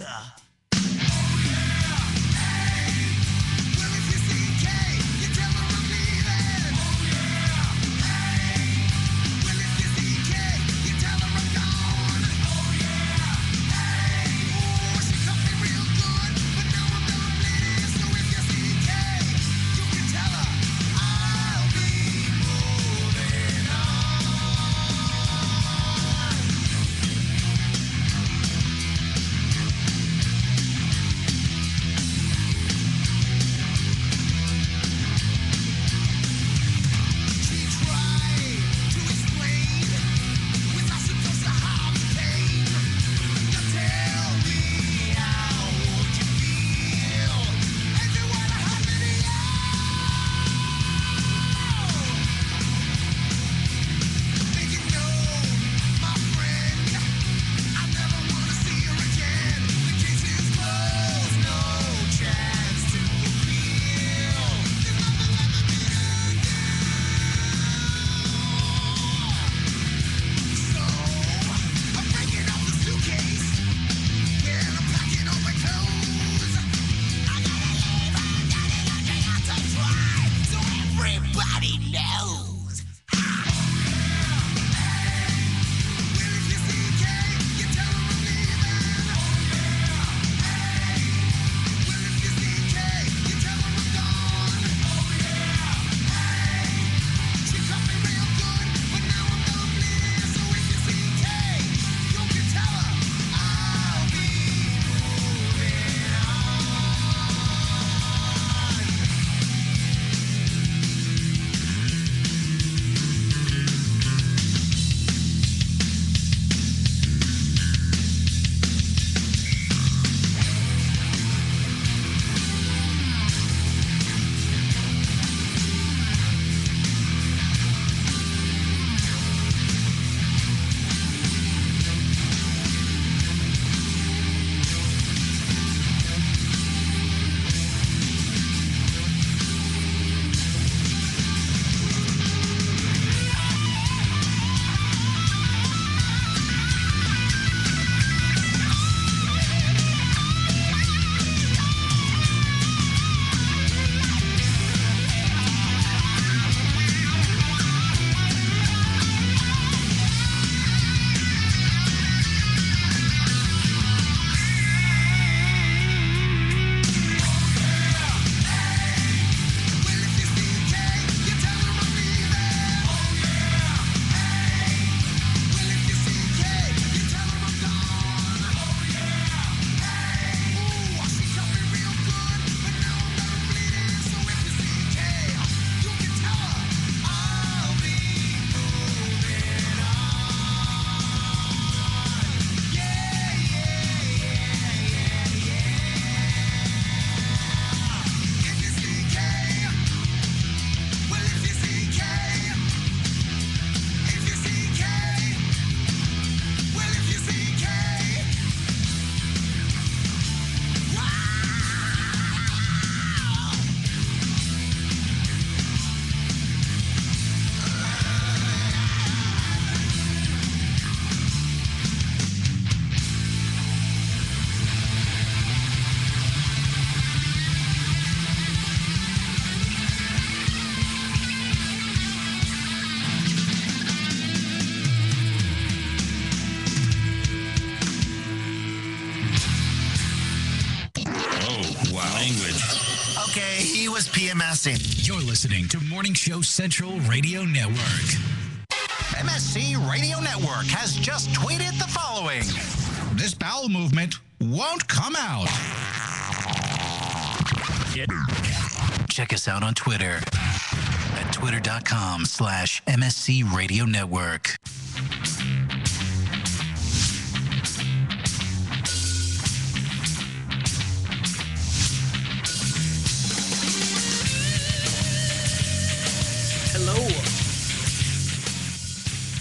Okay, he was PMSing. You're listening to Morning Show Central Radio Network. MSC Radio Network has just tweeted the following. This bowel movement won't come out. Check us out on Twitter at twitter.com/MSC Radio Network.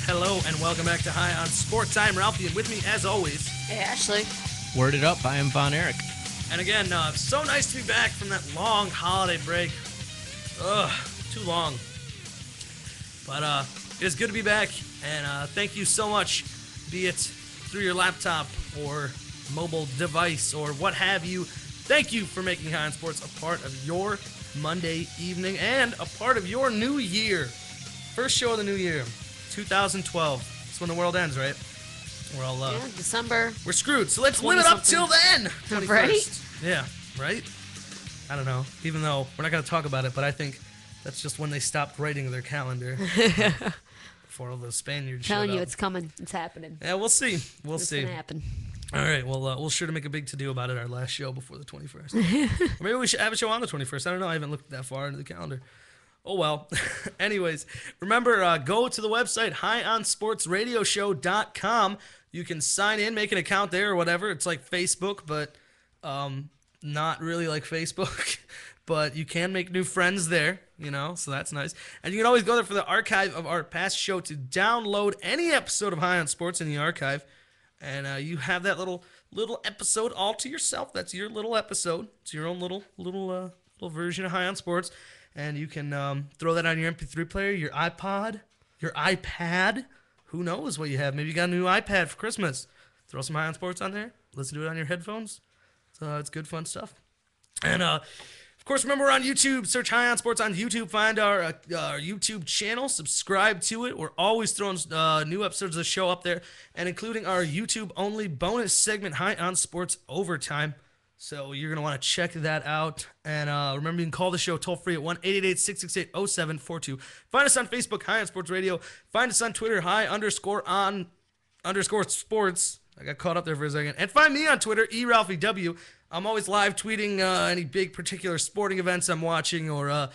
Hello, and welcome back to High on Sports. I'm Ralphie, and with me, as always... Hey, Ashley. Word it up, I am Von Erich. And again, so nice to be back from that long holiday break. Ugh, too long. But it is good to be back, and thank you so much, be it through your laptop or mobile device or what have you. Thank you for making High on Sports a part of your Monday evening and a part of your new year. First show of the new year, 2012. That's when the world ends, right? We're all December. We're screwed. So let's live it up till then. 21st. Right? Yeah, right? I don't know. Even though we're not going to talk about it, but I think that's just when they stopped writing their calendar. Before all those Spaniards showed Telling you up. it's coming. It's happening. Yeah, we'll see. We'll It's see. gonna happen. All right. Well, we'll sure to make a big to-do about it our last show before the 21st. Or maybe we should have a show on the 21st. I don't know. I haven't looked that far into the calendar. Oh, well. Anyways, remember, go to the website, highonsportsradioshow.com. You can sign in, make an account there or whatever. It's like Facebook, but not really like Facebook. But you can make new friends there, so that's nice. And you can always go there for the archive of our past show to download any episode of High on Sports in the archive. And you have that little episode all to yourself. That's your little episode. It's your own little version of High on Sports. And you can throw that on your MP3 player, your iPod, your iPad. Who knows what you have? Maybe you got a new iPad for Christmas. Throw some High on Sports on there. Listen to it on your headphones. So it's good, fun stuff. And of course, remember we're on YouTube. Search High on Sports on YouTube. Find our YouTube channel. Subscribe to it. We're always throwing new episodes of the show up there, and including our YouTube-only bonus segment, High on Sports Overtime. So you're going to want to check that out. And remember, you can call the show toll-free at 1-888-668-0742. Find us on Facebook, High on Sports Radio. Find us on Twitter, High_on_sports. I got caught up there for a second. And find me on Twitter, eRalphieW. I'm always live tweeting any big particular sporting events I'm watching. Or, of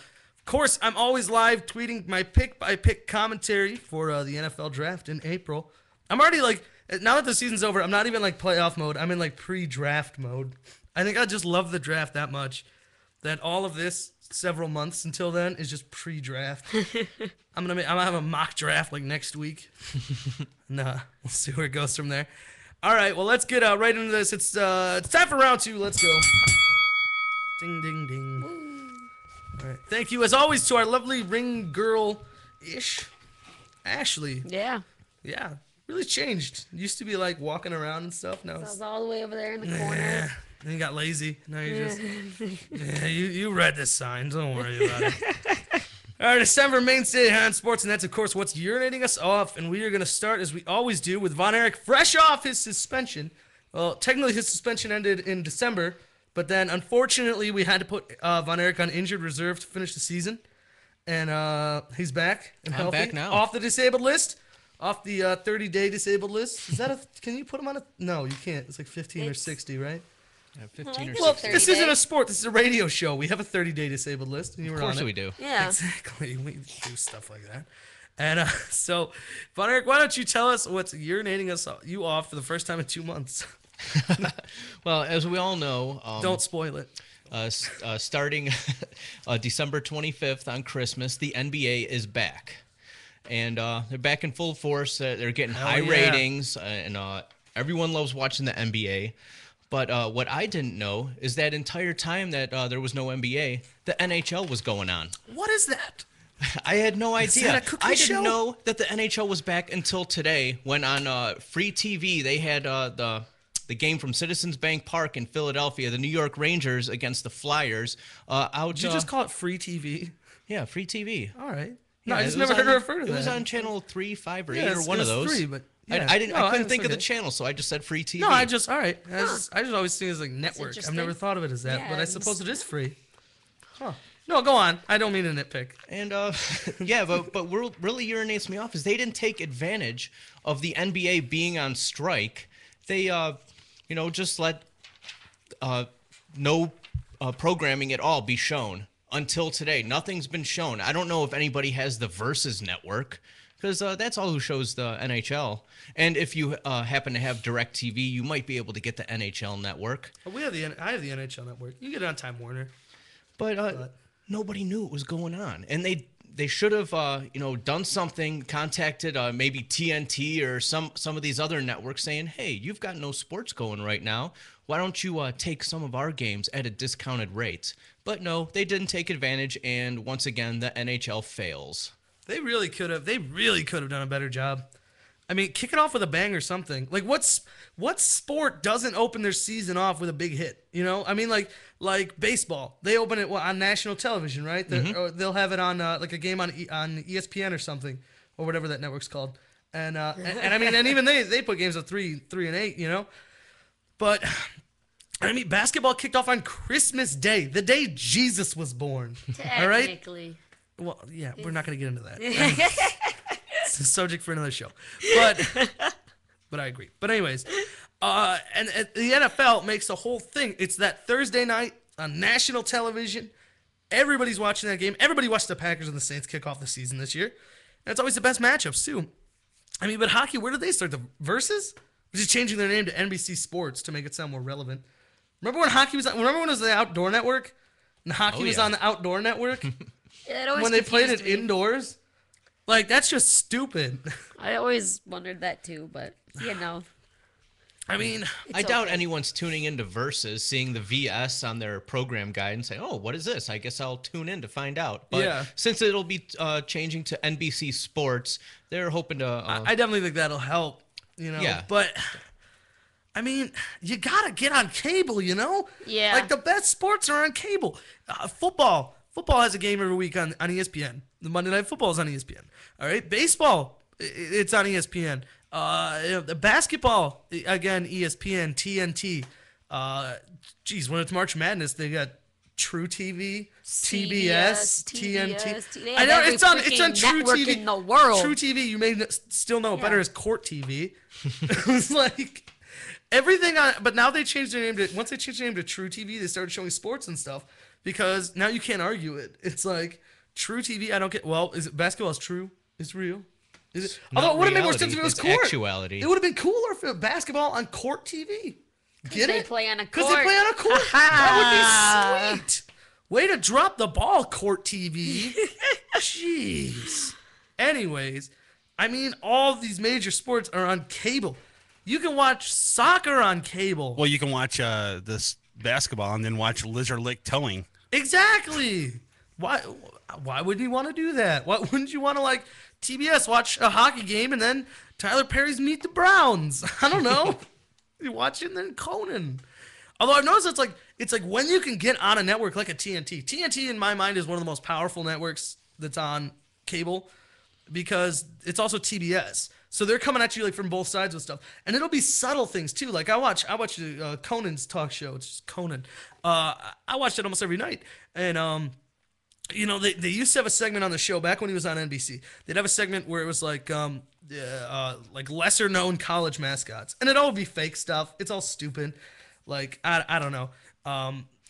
course, I'm always live tweeting my pick-by-pick commentary for the NFL Draft in April. I'm already, now that the season's over, I'm not even, playoff mode. I'm in, pre-draft mode. I think I just love the draft that much that all of this, several months until then, is just pre-draft. I'm gonna have a mock draft, next week. We'll see where it goes from there. All right, well, let's get right into this. It's time for round 2. Let's go. Ding, ding, ding. All right. Thank you, as always, to our lovely ring girl-ish, Ashley. Yeah. Yeah, really changed. Used to be, walking around and stuff. Now So I it's... was all the way over there in the corner. Then you got lazy. Now you just... you read this sign. Don't worry about it. All right, December mainstay High on Sports, and that's, of course, what's urinating us off. And we are going to start, as we always do, with Von Erich, fresh off his suspension. Well, technically, his suspension ended in December, but then, unfortunately, we had to put Von Erich on injured reserve to finish the season. And he's back and I'm healthy. back now. Off the disabled list. Off the 30-day disabled list. Is that a... Can you put him on a... No, you can't. It's 15 or 60, right? Yeah, 15 or Well, 60. this isn't a sport. This is a radio show. We have a 30-day disabled list. And you were Of course on it. we do. Yeah. Exactly. We do stuff like that. And so, Von Erich, why don't you tell us what's urinating you off for the first time in 2 months? Well, as we all know... Don't spoil it. Starting December 25th on Christmas, the NBA is back. And they're back in full force. They're getting high ratings, and everyone loves watching the NBA. But what I didn't know is that entire time that there was no NBA, the NHL was going on. What is that? I had no idea. that a cookie I show? didn't know that the NHL was back until today, when on free TV they had the game from Citizens Bank Park in Philadelphia, the New York Rangers against the Flyers. Did you just call it free TV? Yeah, free TV. All right. Yeah, No, I just it was never heard on- her refer to that. It was on channel 3, 5, or 8, Yeah, or one it of was those. 3, but yeah. I didn't. No, I couldn't it's think of the okay. channel, so I just said free TV. No, all right. I just always think it's network. I've interesting. never thought of it as that, Yeah, but I it's- suppose it is free. Huh. No, go on. I don't mean to nitpick. And yeah, but what really urinates me off is they didn't take advantage of the NBA being on strike. They just let no programming at all be shown until today. Nothing's been shown. I don't know if anybody has the Versus network, because that's all who shows the NHL. And if you happen to have DirecTV, you might be able to get the NHL network. I have the NHL network. You get it on Time Warner. But nobody knew what was going on, and they should have done something. Contacted maybe TNT or some of these other networks, saying, "Hey, you've got no sports going right now. Why don't you take some of our games at a discounted rate?" But no, they didn't take advantage, and once again, the NHL fails. They really could have. Done a better job. I mean, kick it off with a bang or something. Like, what sport doesn't open their season off with a big hit? You know, I mean, like baseball. They open it on national television, right? Or they'll have it on like a game on ESPN or something, or whatever that network's called. And I mean, and even they put games at 3 and 8, you know. But I mean, basketball kicked off on Christmas Day, the day Jesus was born. All right. Technically. Well, yeah, we're not going to get into that. It's a subject for another show. But I agree. But anyways, and the NFL makes the whole thing. It's that Thursday night on national television. Everybody's watching that game. Everybody watched the Packers and the Saints kick off the season this year. And it's always the best matchups, too. I mean, but hockey, where did they start? The Versus? Just changing their name to NBC Sports to make it sound more relevant. Remember when hockey was on? Remember when it was the Outdoor Network? And hockey was on the Outdoor Network? Yeah, it always when they played it confused me. indoors? Like, that's just stupid. I always wondered that too, but you know. I mean, I It's doubt okay. anyone's tuning into Versus, seeing the VS on their program guide and saying, "Oh, what is this? I guess I'll tune in to find out." But Yeah. since it'll be changing to NBC Sports, they're hoping to. I definitely think that'll help, you know? Yeah. But, I mean, you got to get on cable, you know? Yeah. Like, the best sports are on cable. Football has a game every week on ESPN. The Monday Night Football is on ESPN. All right? Baseball, it's on ESPN. The basketball, again, ESPN, TNT. Geez, when it's March Madness, they got True TV, TBS, TNT. They I have know every it's on freaking True network TV in the world. True TV, you may still know it better Yeah. as Court TV. It was like everything on, but now they changed their name to. Once they changed their name to True TV, they started showing sports and stuff because now you can't argue it. It's like True TV. I don't get. Well, is it basketball is true? Is real? Is it? not Although it would have made more sense reality, if it was it's Court. actuality. It would have been cooler if it was basketball on Court TV. Get they it? play on a Because they court. play on a court. That would be sweet. Way to drop the ball, Court TV. Jeez. Anyways, I mean, all of these major sports are on cable. You can watch soccer on cable. Well, you can watch this basketball and then watch Lizard Lick Towing. Exactly. Why wouldn't you want to do that? Why wouldn't you want to, like, TBS watch a hockey game and then Tyler Perry's Meet the Browns? I don't know. You watch it and then Conan. Although I've noticed it's like when you can get on a network like a TNT. TNT in my mind is one of the most powerful networks that's on cable because it's also TBS. So they're coming at you like from both sides with stuff, and it'll be subtle things too. Like I watch Conan's talk show. It's just Conan. I watched it almost every night, and you know, they used to have a segment on the show back when he was on NBC. They'd have a segment where it was like lesser known college mascots, and it all would be fake stuff. It's all stupid. Like, I don't know.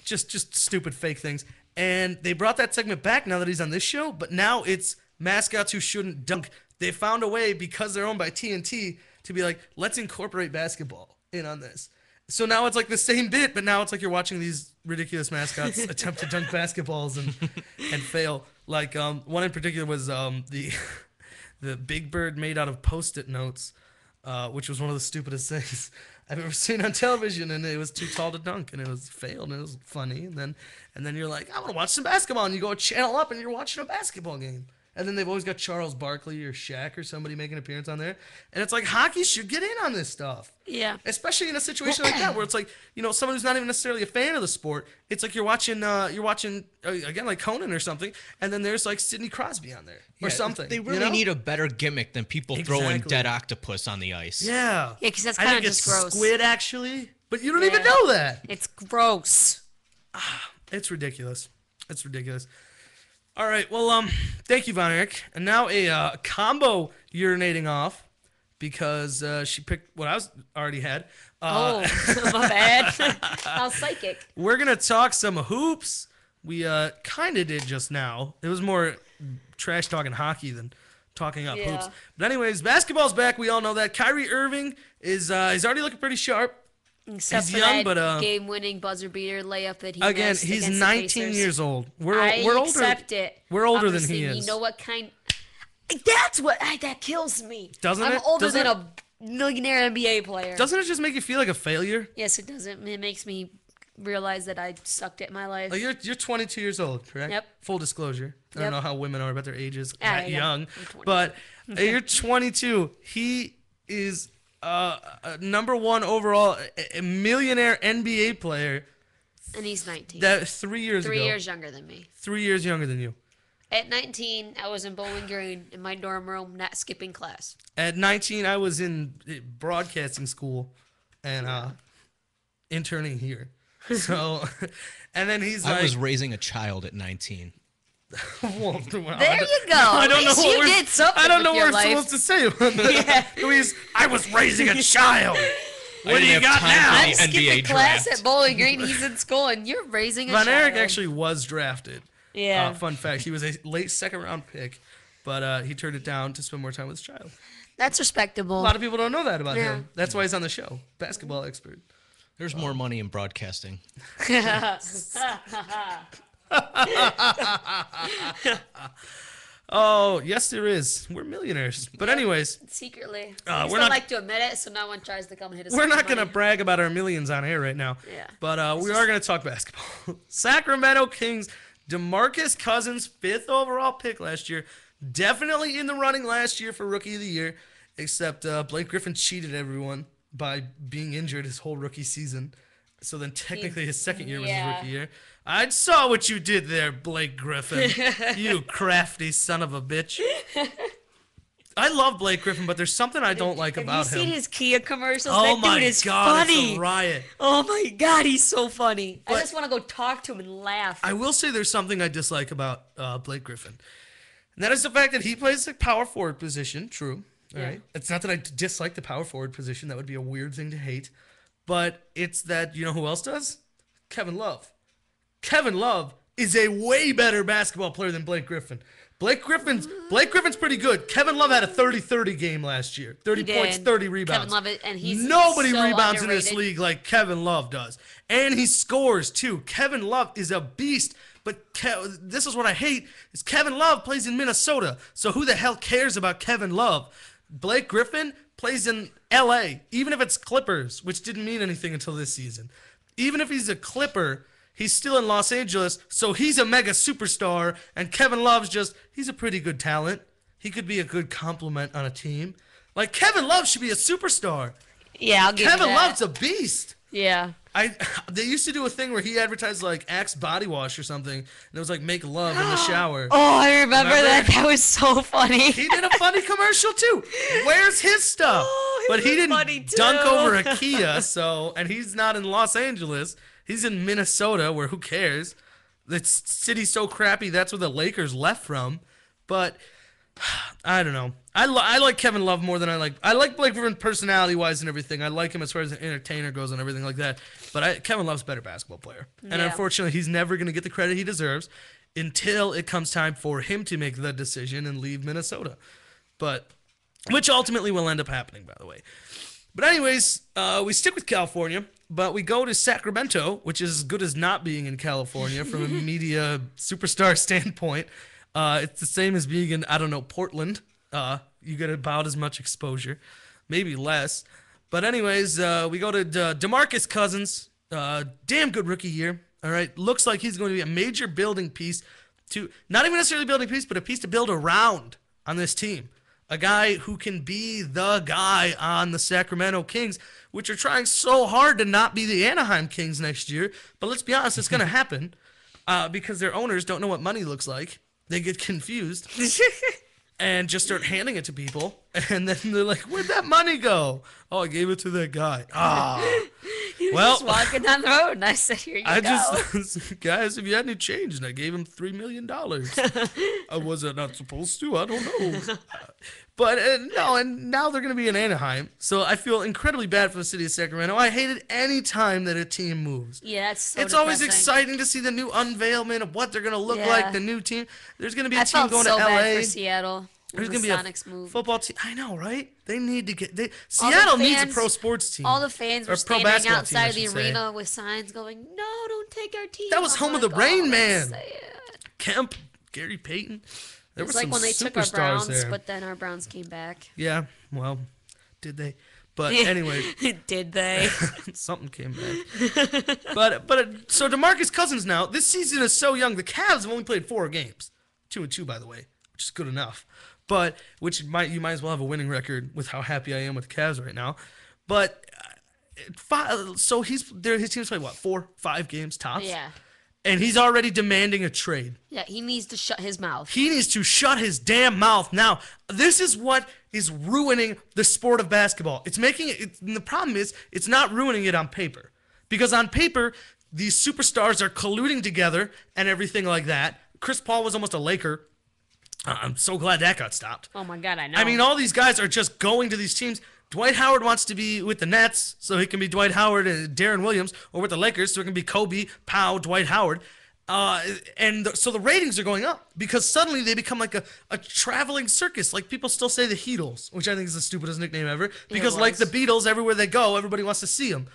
Just stupid fake things. And they brought that segment back now that he's on this show, but now it's mascots who shouldn't dunk. They found a way, because they're owned by TNT, to be like, let's incorporate basketball in on this. So now it's like the same bit, but now it's like you're watching these ridiculous mascots attempt to dunk basketballs and fail. Like one in particular was the Big Bird made out of Post-it notes, which was one of the stupidest things I've ever seen on television, and it was too tall to dunk, and it was failed, and it was funny, and then you're like, I want to watch some basketball, and you go channel up, and you're watching a basketball game, and then they've always got Charles Barkley or Shaq or somebody making an appearance on there, and it's like hockey should get in on this stuff. Yeah. Especially in a situation like that where it's like, you know, someone who's not even necessarily a fan of the sport. It's like you're watching again, like Conan or something, and then there's like Sidney Crosby on there or Yeah, something. They really you know? need a better gimmick than people throwing Exactly. dead octopus on the ice. Yeah. Yeah, because that's I kind think of it's just gross. squid actually, but you don't Yeah. even know that. It's gross. It's ridiculous. It's ridiculous. All right. Well, thank you, Von Erich. And now a combo urinating off because she picked what I was already had. Oh, my bad. I was psychic. We're gonna talk some hoops. We kind of did just now. It was more trash talking hockey than talking up Yeah. hoops. But anyways, basketball's back. We all know that. Kyrie Irving is he's already looking pretty sharp. Except He's for young, that but game-winning buzzer beater layup that he again, missed he's against the 19 Pacers. years old. We're I older. accept it. We're older I'm than just he saying, is. You know what kind? That's what that kills me. Doesn't I'm it? older Doesn't than it? a millionaire NBA player. Doesn't it just make you feel like a failure? Yes, it doesn't. It makes me realize that I sucked at my life. Like you're 22 years old, correct? Yep. Full disclosure. I don't Yep. know how women are about their ages Ah, that yeah. young, I'm 22. but you're 22. He is a number 1 overall, a millionaire NBA player. And he's 19. That 3 years ago. 3 years younger than me. 3 years younger than you. At 19, I was in Bowling Green in my dorm room, not skipping class. At 19, I was in broadcasting school and interning here. So, and then he's like, I was raising a child at 19. Well, There you go. I don't know At least what you we're, did something I don't know with what your we're life. supposed to say about that. Louise, I was raising a child. What do you got now? I'm skipping class at Bowling Green. He's in school, and you're raising a Von child. Erich actually was drafted. Yeah. Fun fact, he was a late second-round pick, but he turned it down to spend more time with his child. That's respectable. A lot of people don't know that about Yeah. him. That's why he's on the show. Basketball expert. There's more money in broadcasting. Oh, yes, there is. We're millionaires. But anyways, Secretly. we're We don't not- like to admit it, so no one tries to come hit us we're with not going to money. brag about our millions on air right now. Yeah. But we are going to talk basketball. Sacramento Kings, DeMarcus Cousins, 5th overall pick last year. Definitely in the running last year for Rookie of the Year, except Blake Griffin cheated everyone by being injured his whole rookie season. So then technically his second year was his rookie year. I saw what you did there, Blake Griffin. You crafty son of a bitch. I love Blake Griffin, but there's something I don't like about Have you him. seen his Kia commercials? Oh that my dude is God, funny. it's a riot. Oh my God, he's so funny. I But- just want to go talk to him and laugh. I will say there's something I dislike about Blake Griffin. And that is the fact that he plays the power forward position. True. All Yeah. right. It's not that I dislike the power forward position. That would be a weird thing to hate. But it's that, you know who else does? Kevin Love. Kevin Love is a way better basketball player than Blake Griffin. Blake Griffin's pretty good. Kevin Love had a 30-30 game last year. 30 He points, did. 30 rebounds. Kevin Love, and he's Nobody so rebounds in this underrated. league like Kevin Love does. And he scores too. Kevin Love is a beast. But this is what I hate is Kevin Love plays in Minnesota. So who the hell cares about Kevin Love? Blake Griffin plays in LA, even if it's Clippers, which didn't mean anything until this season. Even if he's a Clipper, he's still in Los Angeles, so he's a mega superstar, and Kevin Love's he's a pretty good talent. He could be a good compliment on a team. Like, Kevin Love should be a superstar. Yeah, I'll give Kevin you that. Love's a beast. Yeah. They used to do a thing where he advertised like Axe body wash or something, and it was like make love in the shower. Oh, I remember that. That was so funny. He did a funny commercial too. Where's his stuff? But he didn't dunk over a Kia, and he's not in Los Angeles. He's in Minnesota, where who cares? The city's so crappy. That's where the Lakers left from. But I don't know. I like Kevin Love more than I like Blake Griffin personality-wise and everything. I like him as far as an entertainer goes and everything like that. But Kevin Love's a better basketball player. And Yeah. unfortunately, he's never going to get the credit he deserves until it comes time for him to make the decision and leave Minnesota. Which ultimately will end up happening, by the way. But anyways, we stick with California, but we go to Sacramento, which is as good as not being in California from a media superstar standpoint. It's the same as being in, I don't know, Portland. You get about as much exposure, maybe less. But anyways, we go to DeMarcus Cousins. Damn good rookie year. All right, looks like he's going to be a major building piece to, not even necessarily building piece, but a piece to build around on this team. A guy who can be the guy on the Sacramento Kings, which are trying so hard to not be the Anaheim Kings next year. But let's be honest, it's going to happen because their owners don't know what money looks like. They get confused and just start handing it to people. And then they're like, where'd that money go? Oh, I gave it to that guy. He was Well, just walking down the road, and I said, "Here you go." Guys, have you had any change? And I gave him $3 million. I was not supposed to. I don't know. But no, and now they're going to be in Anaheim. So I feel incredibly bad for the city of Sacramento. I hate it any time that a team moves. Yeah, it's so It's always depressing. exciting to see the new unveilment of what they're going to look Yeah. like, the new team. There's going to be a I team felt going so to LA. bad for Seattle. There's when going the to be Sonics a moved. football team. I know, right? They need to get... All the Seattle needs a fans- pro sports team. All the fans Or were a pro standing basketball team, I outside the should say. arena with signs going, "No, don't take our team." That was I'm home of like, the Rain "Oh, Man." that's sad." Kemp, Gary Payton. There It's were like some when they took our superstars Browns, there. but then our Browns came back. Yeah, well, did they? But anyway, Did they? something came back. But so DeMarcus Cousins now, this season is so young. The Cavs have only played 4 games, 2-2 by the way, which is good enough. but you might as well have a winning record with how happy I am with the Cavs right now. But so his team's played what 4-5 games tops. Yeah. And he's already demanding a trade. Yeah, he needs to shut his mouth. He needs to shut his damn mouth. Now, this is what is ruining the sport of basketball. It's making it, and the problem is, it's not ruining it on paper. Because on paper, these superstars are colluding together and everything like that. Chris Paul was almost a Laker. I'm so glad that got stopped. Oh my God, I know. I mean, all these guys are just going to these teams. Dwight Howard wants to be with the Nets, so he can be Dwight Howard and Darren Williams, or with the Lakers, so it can be Kobe, Powell, Dwight Howard. So the ratings are going up because suddenly they become like a traveling circus. Like people still say the Heatles, which I think is the stupidest nickname ever, because like the Beatles, everywhere they go, everybody wants to see them,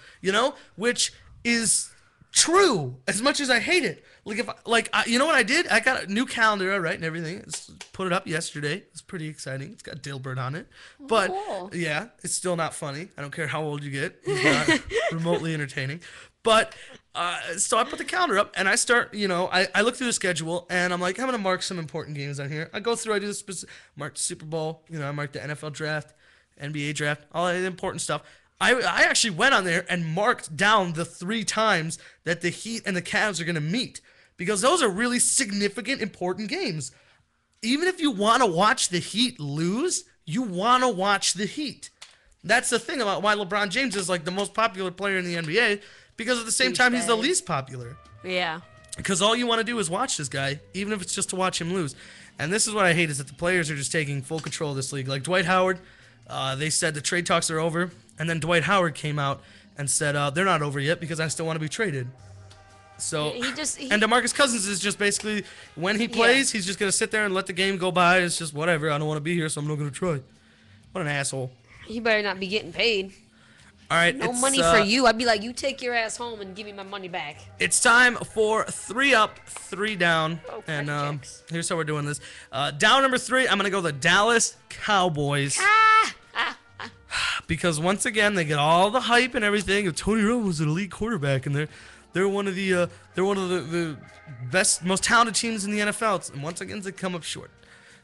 which is true as much as I hate it. You know what I did? I got a new calendar, right, and everything. Put it up yesterday. It's pretty exciting. It's got Dilbert on it. But, cool. Yeah, it's still not funny. I don't care how old you get. It's not remotely entertaining. But, so I put the calendar up, and I start, I look through the schedule, and I'm like, I'm going to mark some important games on here. I go through, I do this, mark the Super Bowl, I mark the NFL draft, NBA draft, all that important stuff. I actually went on there and marked down the 3 times that the Heat and the Cavs are going to meet. Because those are really significant, important games. Even if you want to watch the Heat lose, you want to watch the Heat. That's the thing about why LeBron James is like the most popular player in the NBA, because at the same time, he's the least popular. Yeah. Because all you want to do is watch this guy, even if it's just to watch him lose. And this is what I hate, is that the players are just taking full control of this league. Like Dwight Howard, they said the trade talks are over. And then Dwight Howard came out and said, they're not over yet because I still want to be traded. So, and DeMarcus Cousins is just basically, when he plays, he's just going to sit there and let the game go by. It's just whatever. I don't want to be here, so I'm not going to try. What an asshole. He better not be getting paid. All right. No money for you. I'd be like, you take your ass home and give me my money back. It's time for 3 up, 3 down. Oh, and here's how we're doing this. Down number 3, I'm going to go the Dallas Cowboys. Because once again, they get all the hype and everything. Tony Romo was an elite quarterback, and they're one of the best, most talented teams in the NFL. And once again, they come up short.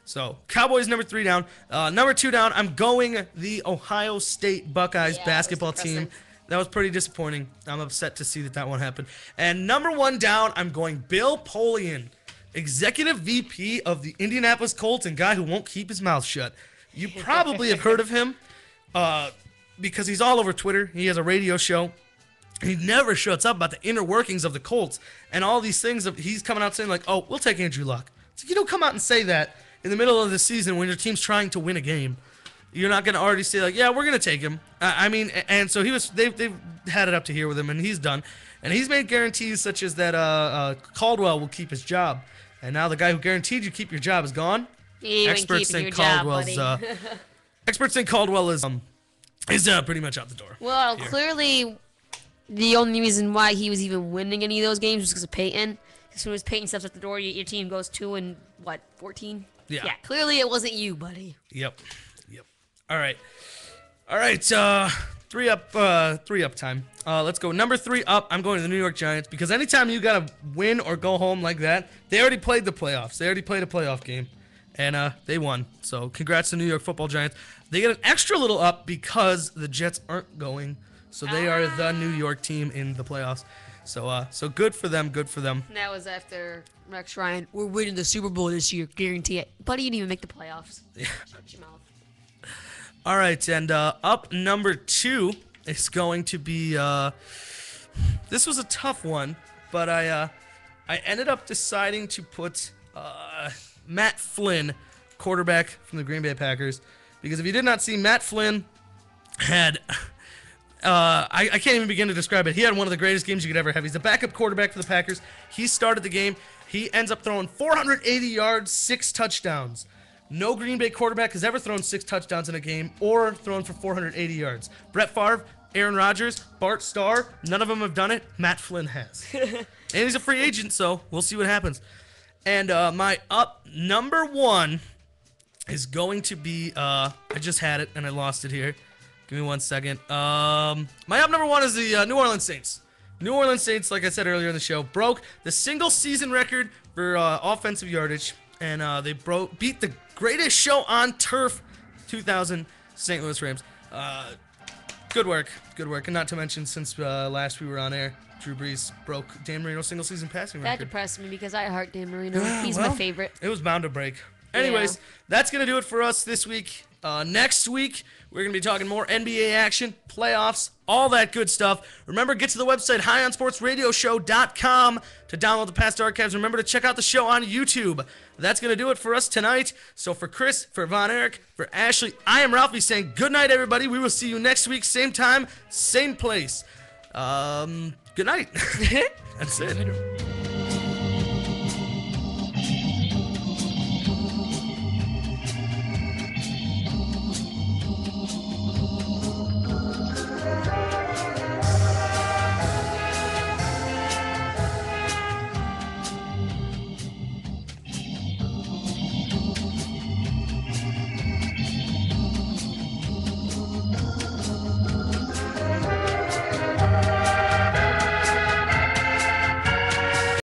So Cowboys number 3 down. Number 2 down, I'm going the Ohio State Buckeyes basketball team. That was pretty disappointing. I'm upset to see that one happened. And number 1 down, I'm going Bill Polian, Executive VP of the Indianapolis Colts and guy who won't keep his mouth shut. You probably have heard of him. Because he's all over Twitter. He has a radio show. He never shuts up about the inner workings of the Colts and all these things. He's coming out saying like, oh, we'll take Andrew Luck. So you don't come out and say that in the middle of the season when your team's trying to win a game. You're not going to already say like, yeah, we're going to take him. And so they've had it up to here with him, and he's done. And he's made guarantees such as that Caldwell will keep his job. And now the guy who guaranteed you keep your job is gone. Experts think Caldwell's experts think Caldwell is pretty much out the door. Well, clearly, the only reason why he was even winning any of those games was because of Peyton. As soon as Peyton steps at the door, your team goes 2-14? Yeah. Yeah, clearly it wasn't you, buddy. Yep. All right. 3 up time. Let's go. Number 3 up, I'm going to the New York Giants, because anytime you got to win or go home like that, they already played the playoffs. They already played a playoff game. And they won. So congrats to New York Football Giants. They get an extra little up because the Jets aren't going. So they are the New York team in the playoffs. So good for them. Good for them. That was after Rex Ryan. We're winning the Super Bowl this year. Guarantee it. Buddy, you didn't even make the playoffs. Yeah. Shut your mouth. All right. And up number 2 is going to be. This was a tough one, but I ended up deciding to put Matt Flynn, quarterback from the Green Bay Packers, because if you did not see, Matt Flynn had I can't even begin to describe it. He had one of the greatest games you could ever have. He's the backup quarterback for the Packers. He started the game. He ends up throwing 480 yards, 6 touchdowns. No Green Bay quarterback has ever thrown 6 touchdowns in a game or thrown for 480 yards. Brett Favre, Aaron Rodgers, Bart Starr, none of them have done it. Matt Flynn has. And he's a free agent, so we'll see what happens. And my up number 1 is going to be, I just had it and I lost it here. Give me 1 second. My up number 1 is the New Orleans Saints. New Orleans Saints, like I said earlier in the show, broke the single season record for offensive yardage. and they beat the greatest show on turf, 2000 St. Louis Rams. Good work, and not to mention since last we were on air, Drew Brees broke Dan Marino's single-season passing That record. depressed me because I heart Dan Marino. He's my favorite. It was bound to break. Anyways, that's going to do it for us this week. Next week, we're going to be talking more NBA action, playoffs, all that good stuff. Remember, get to the website, highonsportsradioshow.com, to download the past archives. Remember to check out the show on YouTube. That's going to do it for us tonight. So for Chris, for Von Erich, for Ashley, I am Ralphie saying good night, everybody. We will see you next week, same time, same place. Good night. That's it.